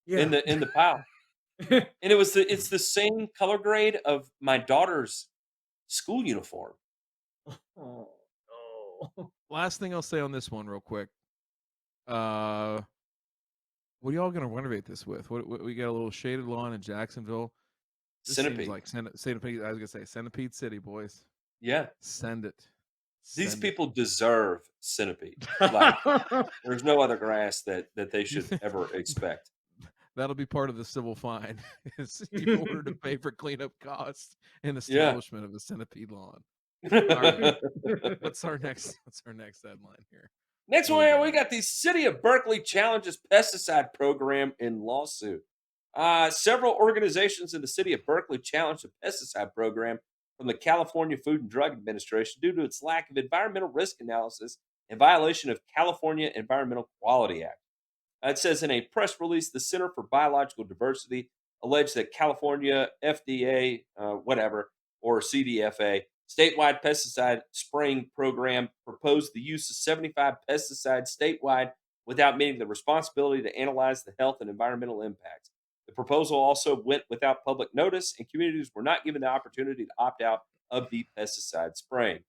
in the pile, and it's the same color grade of my daughter's school uniform. Oh no! Last thing I'll say on this one, real quick. What are y'all gonna renovate this with? What we got a little shaded lawn in Jacksonville. This Centipede. seems like Centipede. I was gonna say Centipede City, boys. Yeah, send it. These people deserve centipede. Like, there's no other grass that they should ever expect. That'll be part of the civil fine. Is you order to pay for cleanup costs and establishment of a centipede lawn. All right. What's our next headline here? Next one, we got the City of Berkeley challenges pesticide program in lawsuit. Several organizations in the city of Berkeley challenged the pesticide program from the California Food and Drug Administration due to its lack of environmental risk analysis in violation of California Environmental Quality Act. It says in a press release, the Center for Biological Diversity alleged that California FDA, whatever, or CDFA, statewide pesticide spraying program proposed the use of 75 pesticides statewide without meeting the responsibility to analyze the health and environmental impacts. The proposal also went without public notice, and communities were not given the opportunity to opt out of the pesticide spraying.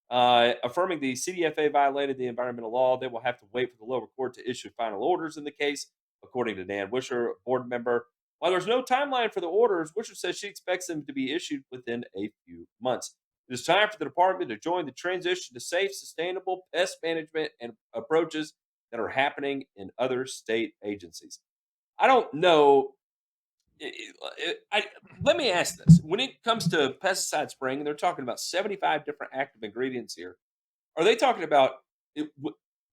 Affirming the CDFA violated the environmental law, they will have to wait for the lower court to issue final orders in the case, according to Dan Wisher, board member. While there's no timeline for the orders, Wisher says she expects them to be issued within a few months. It is time for the department to join the transition to safe, sustainable pest management and approaches that are happening in other state agencies. I don't know. Let me ask this. When it comes to pesticide spraying, they're talking about 75 different active ingredients here. Are they talking about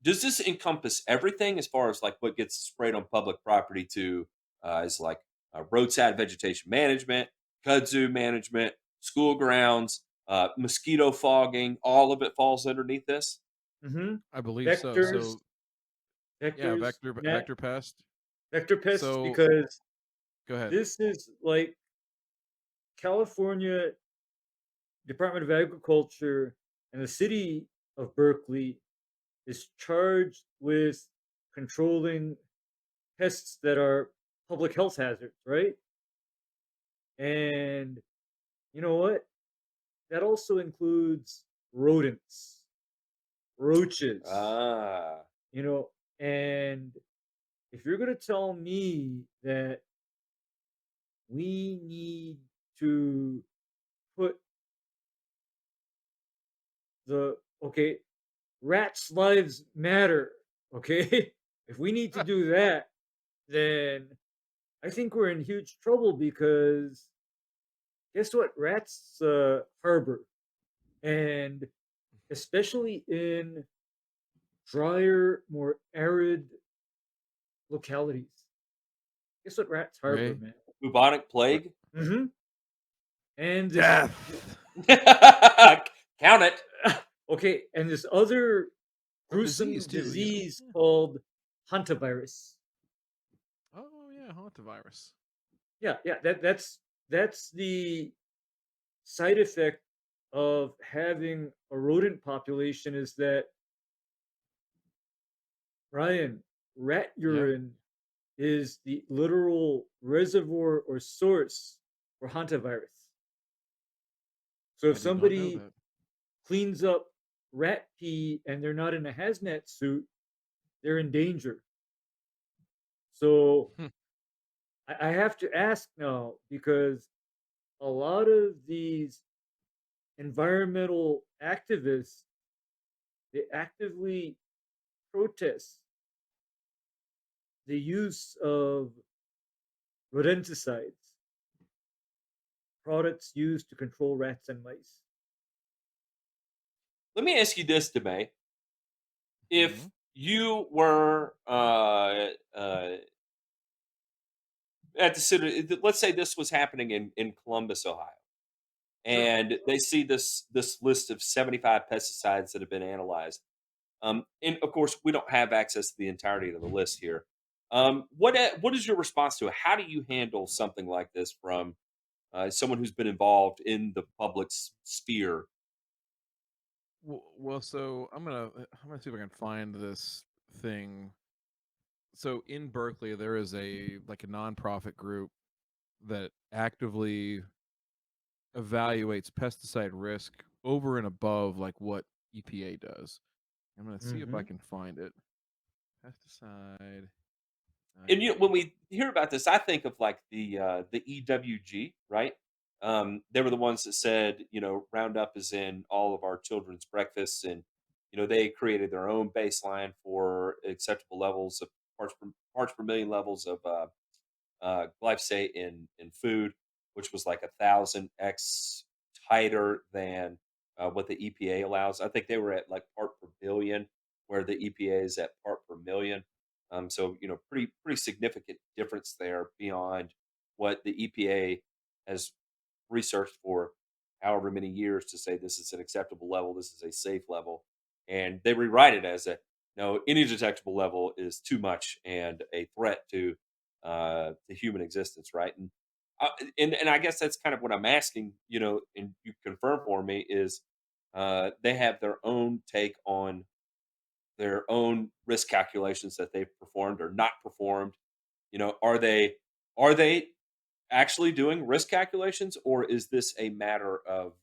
does this encompass everything as far as like what gets sprayed on public property to is like roadside vegetation management, kudzu management, school grounds, mosquito fogging, all of it falls underneath this? Mm-hmm. I believe Vectors, so. Yeah, vectors, vector pest. vector pests, So because go ahead. this is like California Department of Agriculture and the city of Berkeley is charged with controlling pests that are public health hazards, right? And you know what? That also includes rodents, roaches, Ah, you know, and if you're going to tell me that we need to put okay, rats' lives matter, okay? If we need to do that, then I think we're in huge trouble because guess what? Rats harbor, and especially in drier, more arid localities. Guess what? Rats harbor, Ray? man. bubonic plague? Mm-hmm. And this, Death. Count it. okay, and this other Or gruesome disease, too, you know? disease Yeah. called hantavirus. Oh yeah, hantavirus. Yeah, that's the side effect of having a rodent population is that Ryan, rat Yeah. urine is the literal reservoir or source for hantavirus. So I if did not know somebody that. cleans up rat pee and they're not in a hazmat suit, they're in danger. So Hmm. I have to ask now because a lot of these environmental activists they actively protest the use of rodenticides, products used to control rats and mice. Let me ask you this, DeMay. If Mhm. you were at the city, let's say this was happening in Columbus, Ohio, Sure. and they see this list of 75 pesticides that have been analyzed. And of course, we don't have access to the entirety of the list here. What is your response to it? How do you handle something like this from someone who's been involved in the public sphere? Well, so I'm gonna see if I can find this thing. So in Berkeley, there is a nonprofit group that actively evaluates pesticide risk over and above like what EPA does. I'm gonna see if I Mm-hmm. can find it. Pesticide. And when we hear about this, I think of like the EWG, right? They were the ones that said, Roundup is in all of our children's breakfasts, and they created their own baseline for acceptable levels of parts per million levels of glyphosate in food, which was like 1,000x tighter than what the EPA allows. I think they were at like part per billion, where the EPA is at part per million. So pretty significant difference there beyond what the EPA has researched for however many years to say this is an acceptable level, this is a safe level, and they rewrite it as a no, any detectable level is too much and a threat to human existence, right? Uh, and I guess that's kind of what I'm asking, and you confirm for me is they have their own take on their own risk calculations that they've performed or not performed. Are they actually doing risk calculations, or is this a matter of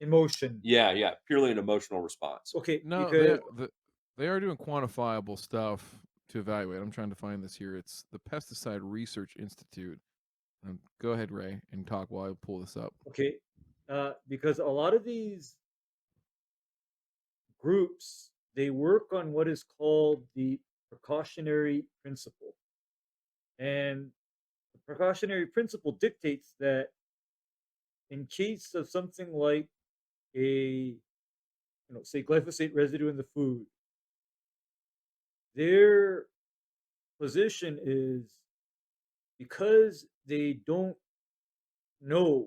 Emotion. yeah, purely an emotional response? Okay, No, because they are doing quantifiable stuff to evaluate. I'm trying to find this here. It's the Pesticide Research Institute. Go ahead, Ray, and talk while I pull this up. okay, because a lot of these groups, they work on what is called the precautionary principle, and the precautionary principle dictates that in case of something like a, say glyphosate residue in the food, their position is, because they don't know,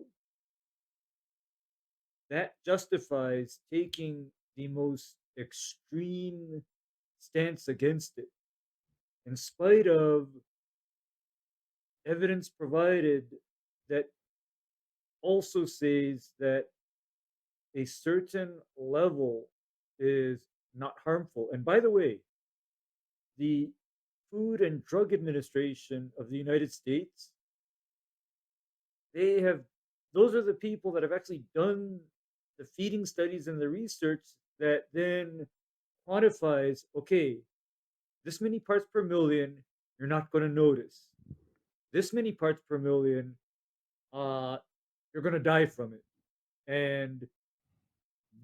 that justifies taking the most extreme stance against it, in spite of evidence provided that also says that a certain level is not harmful. And by the way, the Food and Drug Administration of the United States, they have, those are the people that have actually done the feeding studies and the research that then quantifies, okay, this many parts per million you're not going to notice, this many parts per million uh you're going to die from it. And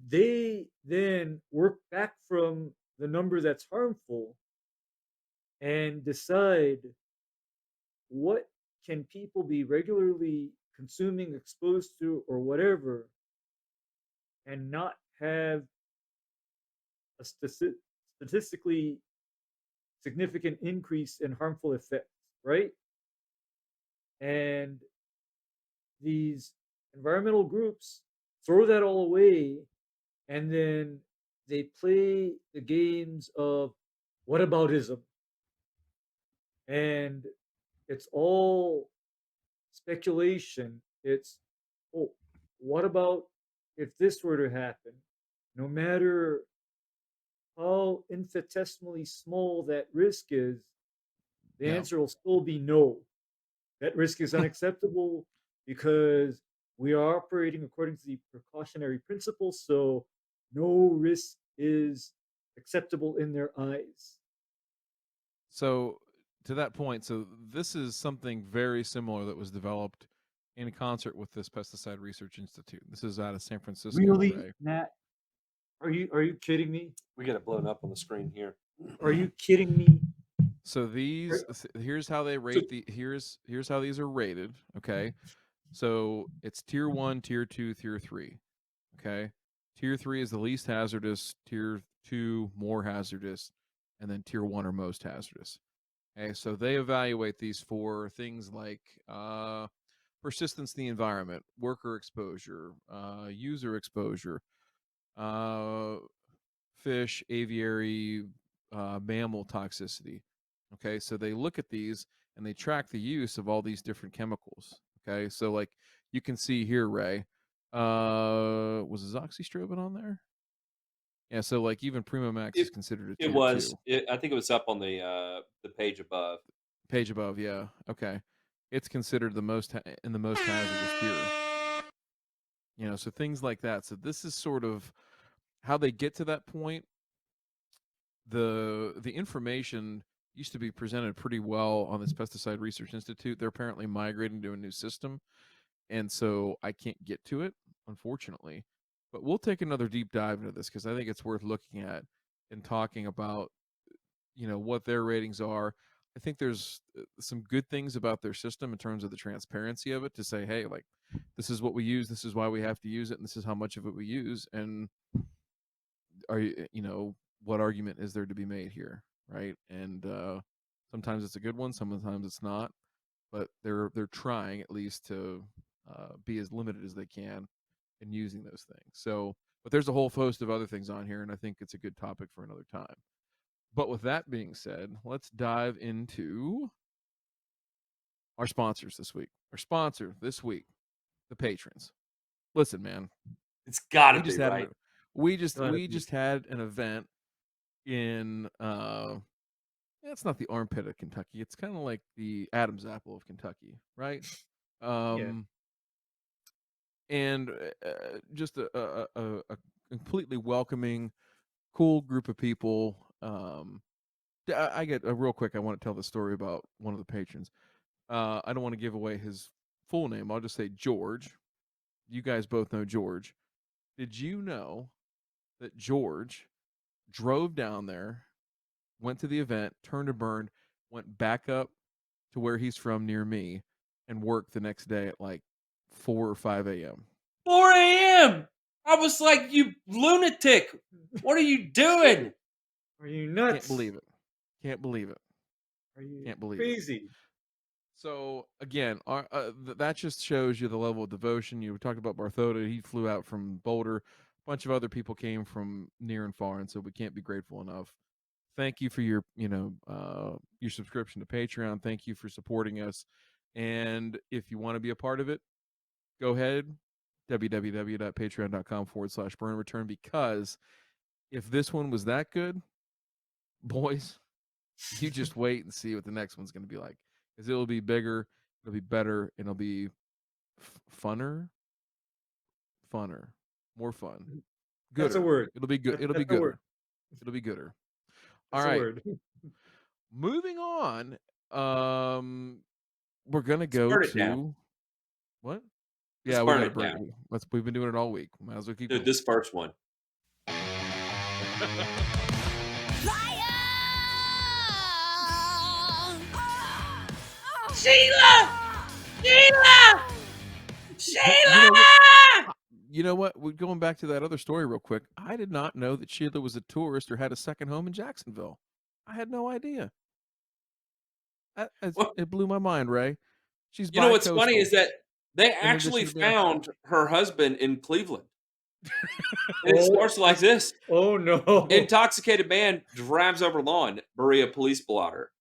they then work back from the number that's harmful and decide what can people be regularly consuming, exposed to, or whatever, and not have a statistically significant increase in harmful effects, right? And these environmental groups throw that all away, and then they play the games of whataboutism. And it's all speculation. It's, oh, what about if this were to happen? No matter how infinitesimally small that risk is, the Yeah. answer will still be no. That risk is unacceptable because we are operating according to the precautionary principle, so no risk is acceptable in their eyes. So to that point, so this is something very similar that was developed in concert with this Pesticide Research Institute. This is out of San Francisco. Really, Ray. Matt? Are you kidding me? We get it blown up on the screen here. Are you kidding me? So these here's how they rate here's how these are rated, okay? So it's tier 1, tier 2, tier 3. Okay? Tier 3 is the least hazardous, tier 2 more hazardous, and then tier 1 are most hazardous. Okay? So they evaluate these for things like persistence in the environment, worker exposure, user exposure, fish, aviary, mammal toxicity. Okay, so they look at these and they track the use of all these different chemicals. Okay, so like you can see here, Ray, was azoxystrobin on there? Yeah, so like even Primomax is considered a tier It was. 2. I think it was up on the page above. Page above, yeah. Okay, it's considered the most in the most hazardous tier. So things like that. So this is sort of how they get to that point. The information used to be presented pretty well on this Pesticide Research Institute. They're apparently migrating to a new system, and so I can't get to it, unfortunately. But we'll take another deep dive into this because I think it's worth looking at and talking about, what their ratings are. I think there's some good things about their system in terms of the transparency of it to say, hey, like, this is what we use, this is why we have to use it, and this is how much of it we use. And what argument is there to be made here, right? And sometimes it's a good one, sometimes it's not, but they're trying at least to be as limited as they can in using those things. So, but there's a whole host of other things on here, and I think it's a good topic for another time. But with that being said, let's dive into our sponsors this week. Our sponsor this week, the patrons. Listen, man, It's got to we just be had right. we just had an event in it's not the armpit of Kentucky. It's kind of like the Adam's apple of Kentucky, right? Yeah. And just a completely welcoming, cool group of people. I get real quick. I want to tell the story about one of the patrons. I don't want to give away his full name. I'll just say George. You guys both know George. Did you know that George drove down there, went to the event, turned and burned, went back up to where he's from near me, and worked the next day at like 4 or 5 a.m. 4 a.m. I was like, you lunatic. What are you doing? Are you nuts? Can't believe it. Can't believe it. Are you Can't believe it. crazy? So again, that just shows you the level of devotion. You talked about Barthoda; he flew out from Boulder. A bunch of other people came from near and far, and so we can't be grateful enough. Thank you for your your subscription to Patreon. Thank you for supporting us. And if you want to be a part of it, go ahead, www.patreon.com/burn return. Because if this one was that good, boys, you just wait and see what the next one's going to be like. Because it'll be bigger, it'll be better, and it'll be funner, more fun, gooder. That's a word. It'll be good. It'll be That's a word. gooder. It'll be gooder. That's All a right. word. Moving on. We're gonna go Burn it to down. what? Let's Yeah, we burn gotta it burn down. it. We've been doing it all week. Might as well keep Dude, going. this first one. Sheila! Sheila! Sheila! You know what? We're going back to that other story real quick. I did not know that Sheila was a tourist or had a second home in Jacksonville. I had no idea. Well, It blew my mind, Ray. She's you know what's funny bi-coastal. is that they In actually addition to being found her husband in Cleveland. And it starts like this. Oh no. Intoxicated man drives over lawn. Berea police blotter.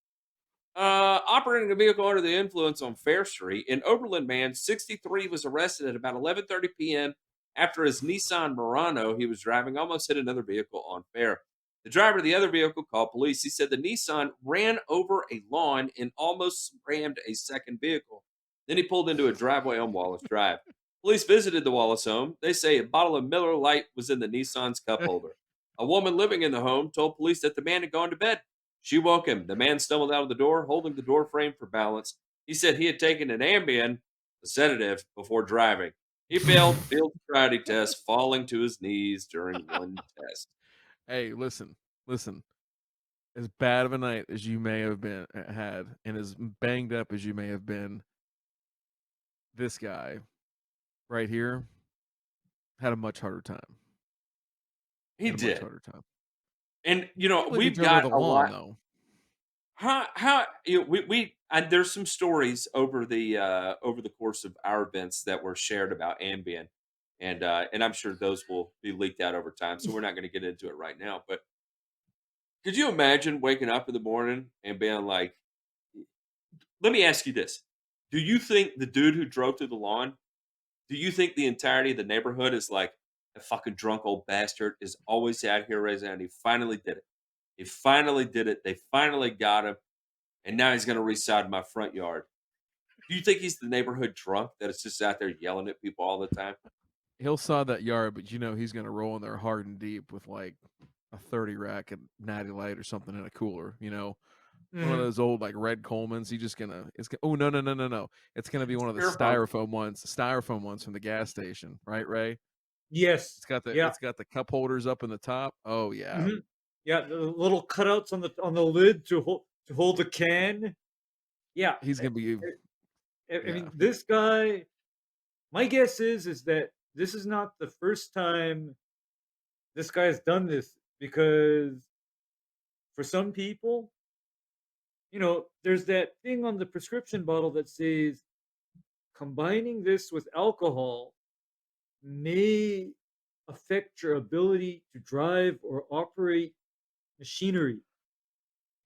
Operating a vehicle under the influence on Fair Street, an Oberlin man, 63, was arrested at about 11:30 p.m. after his Nissan Murano he was driving almost hit another vehicle on Fair. The driver of the other vehicle called police. He said the Nissan ran over a lawn and almost rammed a second vehicle. Then he pulled into a driveway on Wallace Drive. Police visited the Wallace home. They say a bottle of Miller Lite was in the Nissan's cup holder. A woman living in the home told police that the man had gone to bed. She woke him. The man stumbled out of the door, holding the door frame for balance. He said he had taken an Ambien, a sedative, before driving. He failed field sobriety test, falling to his knees during one test. Hey, listen. As bad of a night as you may have had, and as banged up as you may have been, this guy right here had a much harder time. He Had a did. much harder time. And We've got a lot though. How we there's some stories over the course of our events that were shared about Ambien, and I'm sure those will be leaked out over time. So we're not going to get into it right now. But could you imagine waking up in the morning and being like, "Let me ask you this: do you think the dude who drove through the lawn? Do you think the entirety of the neighborhood is like a fucking drunk old bastard is always out here raising hand? He finally did it. He finally did it. They finally got him, and now he's going to reside my front yard. Do you think he's the neighborhood drunk that is just out there yelling at people all the time? He'll saw that yard, but he's gonna roll in there hard and deep with like a 30 rack and Natty Light or something in a cooler. One of those old like red Colemans. Oh no. It's gonna be one of the styrofoam ones from the gas station, right, Ray? Yes. It's got the cup holders up in the top. Oh yeah. Mm-hmm. Yeah, the little cutouts on the lid to hold the can. Yeah. He's gonna be I mean, this guy, my guess is that this is not the first time this guy has done this, because for some people, there's that thing on the prescription bottle that says combining this with alcohol may affect your ability to drive or operate machinery.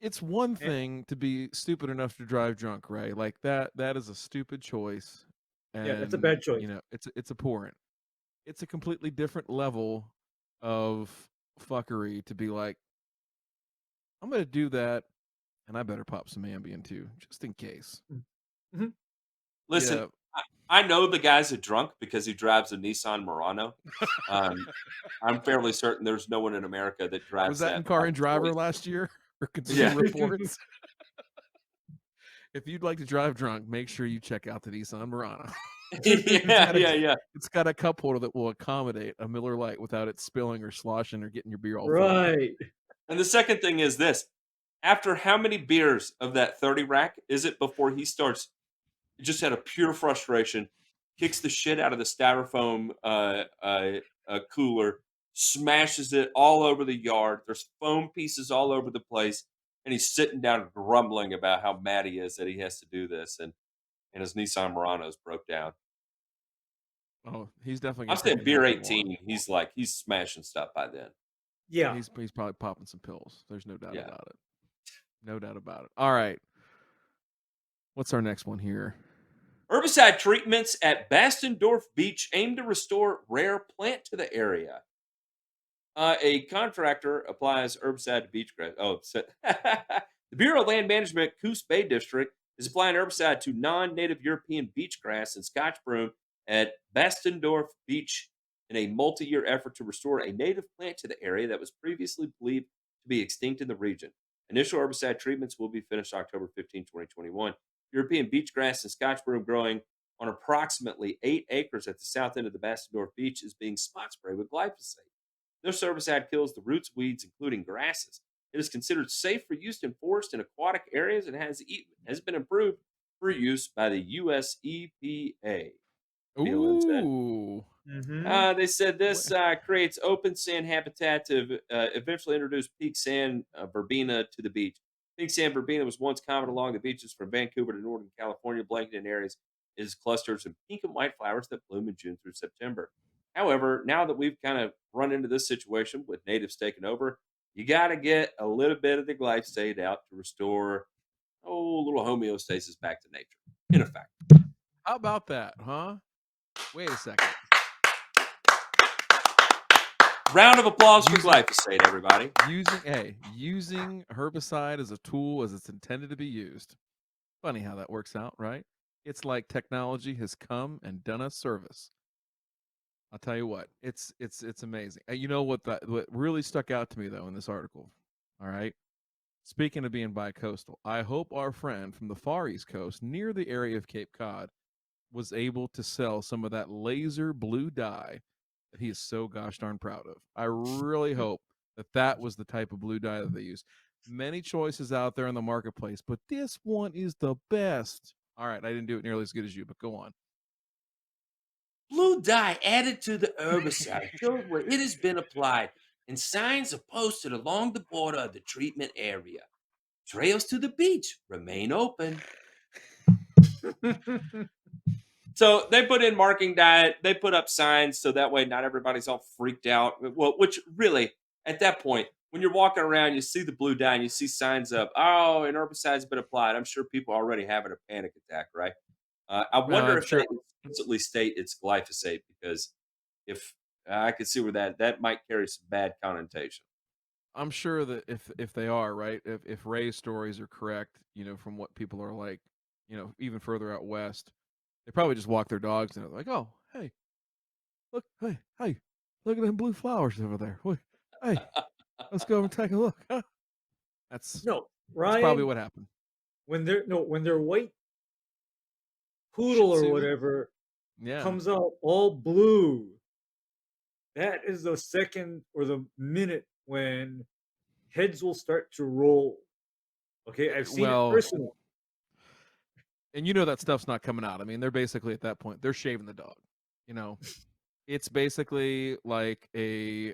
It's one And thing to be stupid enough to drive drunk, right? Like that is a stupid choice. yeah, that's a And bad choice. it's abhorrent. It's a completely different level of fuckery to be like, I'm gonna do that, and I better pop some Ambien too, just in case. Mhm. Listen, Yeah. I know the guy's a drunk because he drives a Nissan Murano. I'm fairly certain there's no one in America that drives Was that in that Car by and Driver choice. last year or Yeah. Consumer Reports? If you'd like to drive drunk, make sure you check out the Nissan Murano. yeah. It's got a cup holder that will accommodate a Miller Lite without it spilling or sloshing or getting your beer all filled. Right. And the second thing is this: after how many beers of that 30 rack is it before he starts just out of pure frustration, kicks the shit out of the styrofoam cooler, smashes it all over the yard. There's foam pieces all over the place, and he's sitting down grumbling about how mad he is that he has to do this, and his Nissan Murano's broke down. Oh, he's definitely I'm gonna saying take a beer nap tomorrow. 18. He's smashing stuff by then. Yeah. He's probably popping some pills. There's no doubt Yeah. about it. No doubt about it. All right. What's our next one here? Herbicide treatments at Bastendorf Beach aim to restore rare plant to the area. A contractor applies herbicide to beach grass. The Bureau of Land Management Coos Bay District is applying herbicide to non-native European beach grass and Scotch broom at Bastendorf Beach in a multi-year effort to restore a native plant to the area that was previously believed to be extinct in the region. Initial herbicide treatments will be finished October 15, 2021. European beach grass and Scotch broom growing on approximately 8 acres at the south end of the Bastendorf Beach is being spot sprayed with glyphosate. This herbicide kills the roots, weeds, including grasses. It is considered safe for use in forest and aquatic areas and has been approved for use by the US EPA. BLM said. Ooh. Mm-hmm. They said this creates open sand habitat to eventually introduce peak sand verbena to the beach. Pink sand verbena was once common along the beaches from Vancouver to Northern California, blanketing areas is clusters of pink and white flowers that bloom in June through September. However, now that we've kind of run into this situation with natives taking over, you got to get a little bit of the glyphosate out to restore a little homeostasis back to nature. In effect. How about that, huh? Wait a second. Round of applause for glyphosate, everybody. Using herbicide as a tool as it's intended to be used. Funny how that works out, right? It's like technology has come and done us service. I'll tell you what, it's amazing. You know what really stuck out to me though in this article. All right. Speaking of being bi-coastal, I hope our friend from the far East Coast near the area of Cape Cod was able to sell some of that laser blue dye that he is so gosh darn proud of. I really hope that was the type of blue dye that they use. Many choices out there in the marketplace, but this one is the best. All right, I didn't do it nearly as good as you, but go on. Blue dye added to the herbicide shows where it has been applied, and signs are posted along the border of the treatment area. Trails to the beach remain open. So they put in marking dye. They put up signs so that way not everybody's all freaked out. Well, which really, at that point, when you're walking around, you see the blue dye and you see signs up, oh, an herbicide's been applied. I'm sure people are already having a panic attack, right? I wonder I'm if sure. they explicitly state it's glyphosate because if I could see where that might carry some bad connotation. I'm sure that if they are right, if Ray's stories are correct, from what people are like, even further out west, they probably just walk their dogs and they're like, oh, hey, look, hey, look at them blue flowers over there. Hey, let's go over and take a look. Huh? That's Ryan, probably what happened. When their white poodle or whatever comes out all blue, that is the second or the minute when heads will start to roll. Okay, I've seen it personally. And that stuff's not coming out. I mean, they're basically at that point, they're shaving the dog. It's basically like a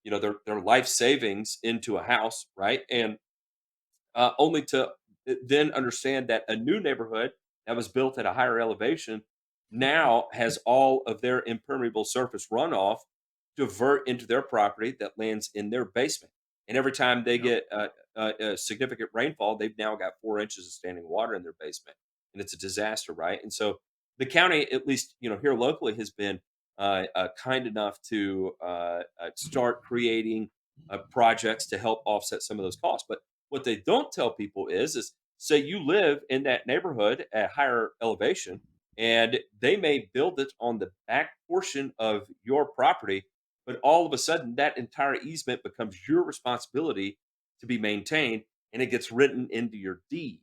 their life savings into a house, right? And only to then understand that a new neighborhood that was built at a higher elevation now has all of their impermeable surface runoff divert into their property that lands in their basement. And every time they Yep. get a significant rainfall, they've now got 4 inches of standing water in their basement, and it's a disaster, right? And so the county, at least here locally, has been kind enough to start creating projects to help offset some of those costs. But what they don't tell people is say you live in that neighborhood at higher elevation, and they may build it on the back portion of your property, but all of a sudden that entire easement becomes your responsibility to be maintained, and it gets written into your deed.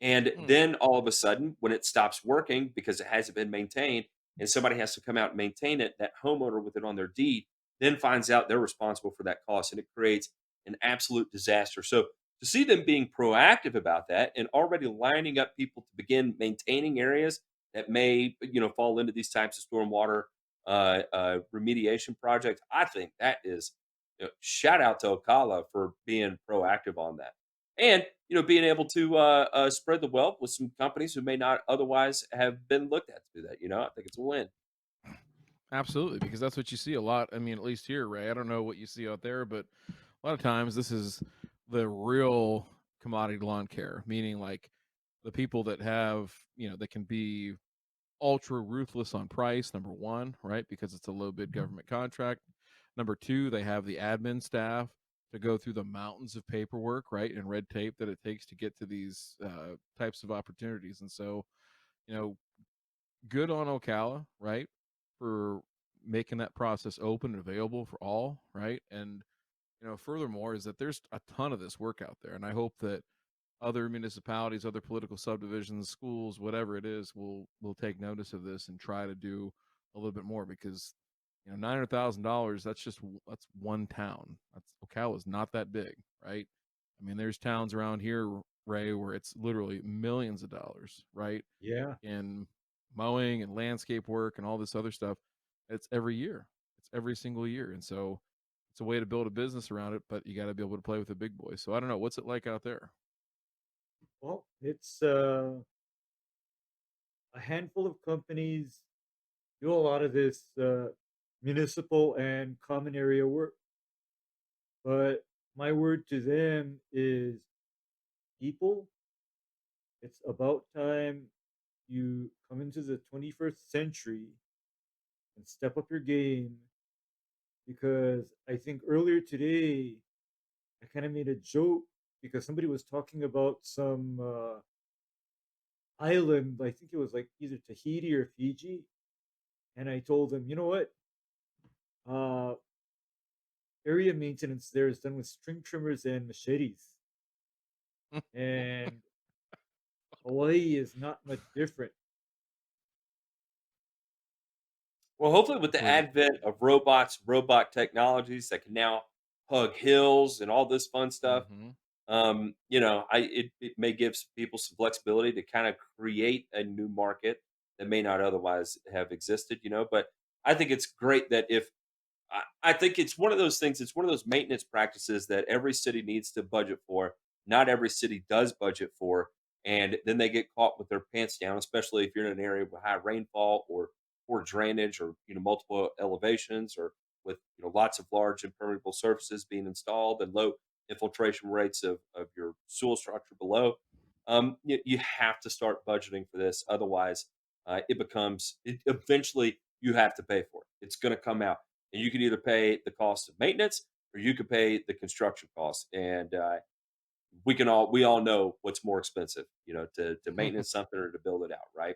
And Hmm. then all of a sudden, when it stops working because it hasn't been maintained and somebody has to come out and maintain it, that homeowner with it on their deed then finds out they're responsible for that cost, and it creates an absolute disaster. So to see them being proactive about that and already lining up people to begin maintaining areas that may fall into these types of stormwater remediation projects, I think that is shout out to Ocala for being proactive on that, and being able to spread the wealth with some companies who may not otherwise have been looked at to do that. I think it's a win. Absolutely, because that's what you see a lot. I mean, at least here, Ray. I don't know what you see out there, but a lot of times this is the real commodity lawn care, meaning like the people that have, that can be ultra ruthless on price, number one, right? Because it's a low bid government contract. Number two, they have the admin staff to go through the mountains of paperwork, right? And red tape that it takes to get to these types of opportunities. And so, you know, good on Ocala, right? For making that process open and available for all, right? And, furthermore, is that there's a ton of this work out there. And I hope that other municipalities, other political subdivisions, schools, whatever it is, will take notice of this and try to do a little bit more because $900,000. That's one town. That's Ocala is not that big, right? I mean, there's towns around here, Ray, where it's literally millions of dollars, right? Yeah. In mowing and landscape work and all this other stuff. It's every year. It's every single year, and so it's a way to build a business around it. But you got to be able to play with the big boys. So I don't know, what's it like out there? Well, it's a handful of companies do a lot of this municipal and common area work. But my word to them is people, it's about time you come into the 21st century and step up your game because I think earlier today I kind of made a joke because somebody was talking about some island. I think it was like either Tahiti or Fiji. And I told them, you know what? Uh, area maintenance there is done with string trimmers and machetes. And Hawaii is not much different. Well, hopefully, with the Where advent of robots, robot technologies that can now hug hills and all this fun stuff, hmm it may give people some flexibility to kind of create a new market that may not otherwise have existed. But I think it's great that if I think it's one of those things. It's one of those maintenance practices that every city needs to budget for. Not every city does budget for, and then they get caught with their pants down, especially if you're in an area with high rainfall or poor drainage, or multiple elevations, or with lots of large impermeable surfaces being installed and low infiltration rates of your soil structure below. You have to start budgeting for this, otherwise, eventually you have to pay for it. It's going to come out, and you can either pay the cost of maintenance or you could pay the construction costs. And we all know what's more expensive, to maintenance something or to build it out, right?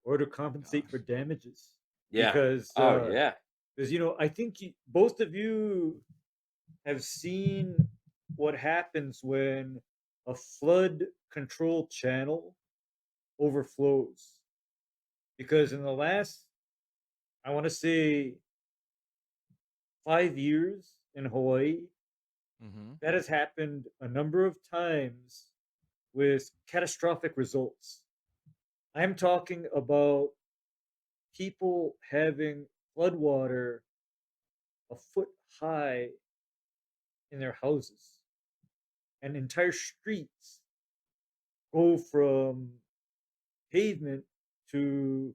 Or to compensate for gosh, damages. Yeah. Because Oh yeah. I think both of you have seen what happens when a flood control channel overflows. Because in the last, I want to say, 5 years in Hawaii, hmm that has happened a number of times with catastrophic results. I'm talking about people having floodwater a foot high in their houses, and entire streets go from pavement to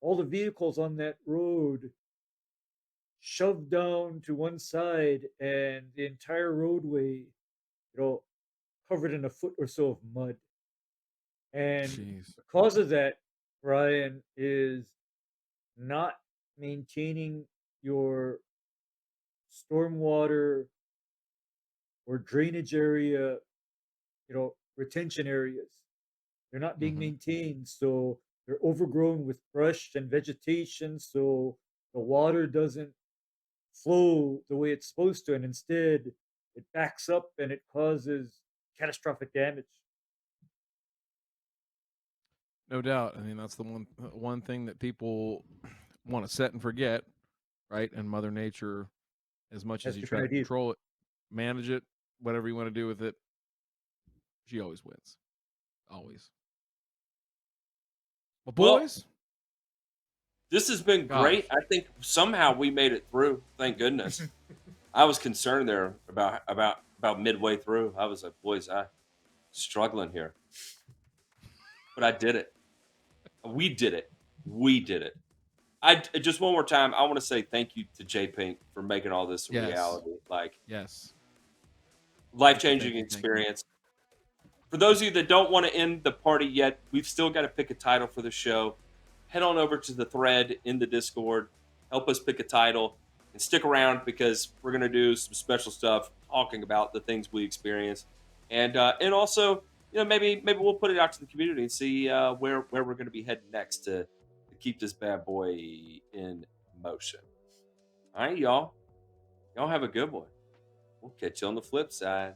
all the vehicles on that road shoved down to one side, and the entire roadway, covered in a foot or so of mud. And Jeez. the cause of that, Ryan, is not maintaining your stormwater or drainage area, retention areas. They're not being Mhm. maintained, so they're overgrown with brush and vegetation, so the water doesn't flow the way it's supposed to, and instead it backs up and it causes catastrophic damage. No doubt. I mean, that's the one thing that people want to set and forget, right? And Mother Nature, as much Has as you try different to ideas. control it, manage it, whatever you want to do with it, she always wins. Always. Well, Well, boys, this has been great. gosh, I think somehow we made it through. Thank goodness. I was concerned there about midway through. I was like, boys, I struggling here, but I did it. We did it. We did it. I just one more time. I want to say thank you to J Pink for making all this a yes, reality. Like yes. life Thank you, changing thank you, thank you. experience. For those of you that don't want to end the party yet, we've still got to pick a title for the show. Head on over to the thread in the Discord. Help us pick a title and stick around because we're going to do some special stuff talking about the things we experience, and also maybe we'll put it out to the community and see where we're going to be heading next to keep this bad boy in motion. All right, y'all. Y'all have a good one. We'll catch you on the flip side.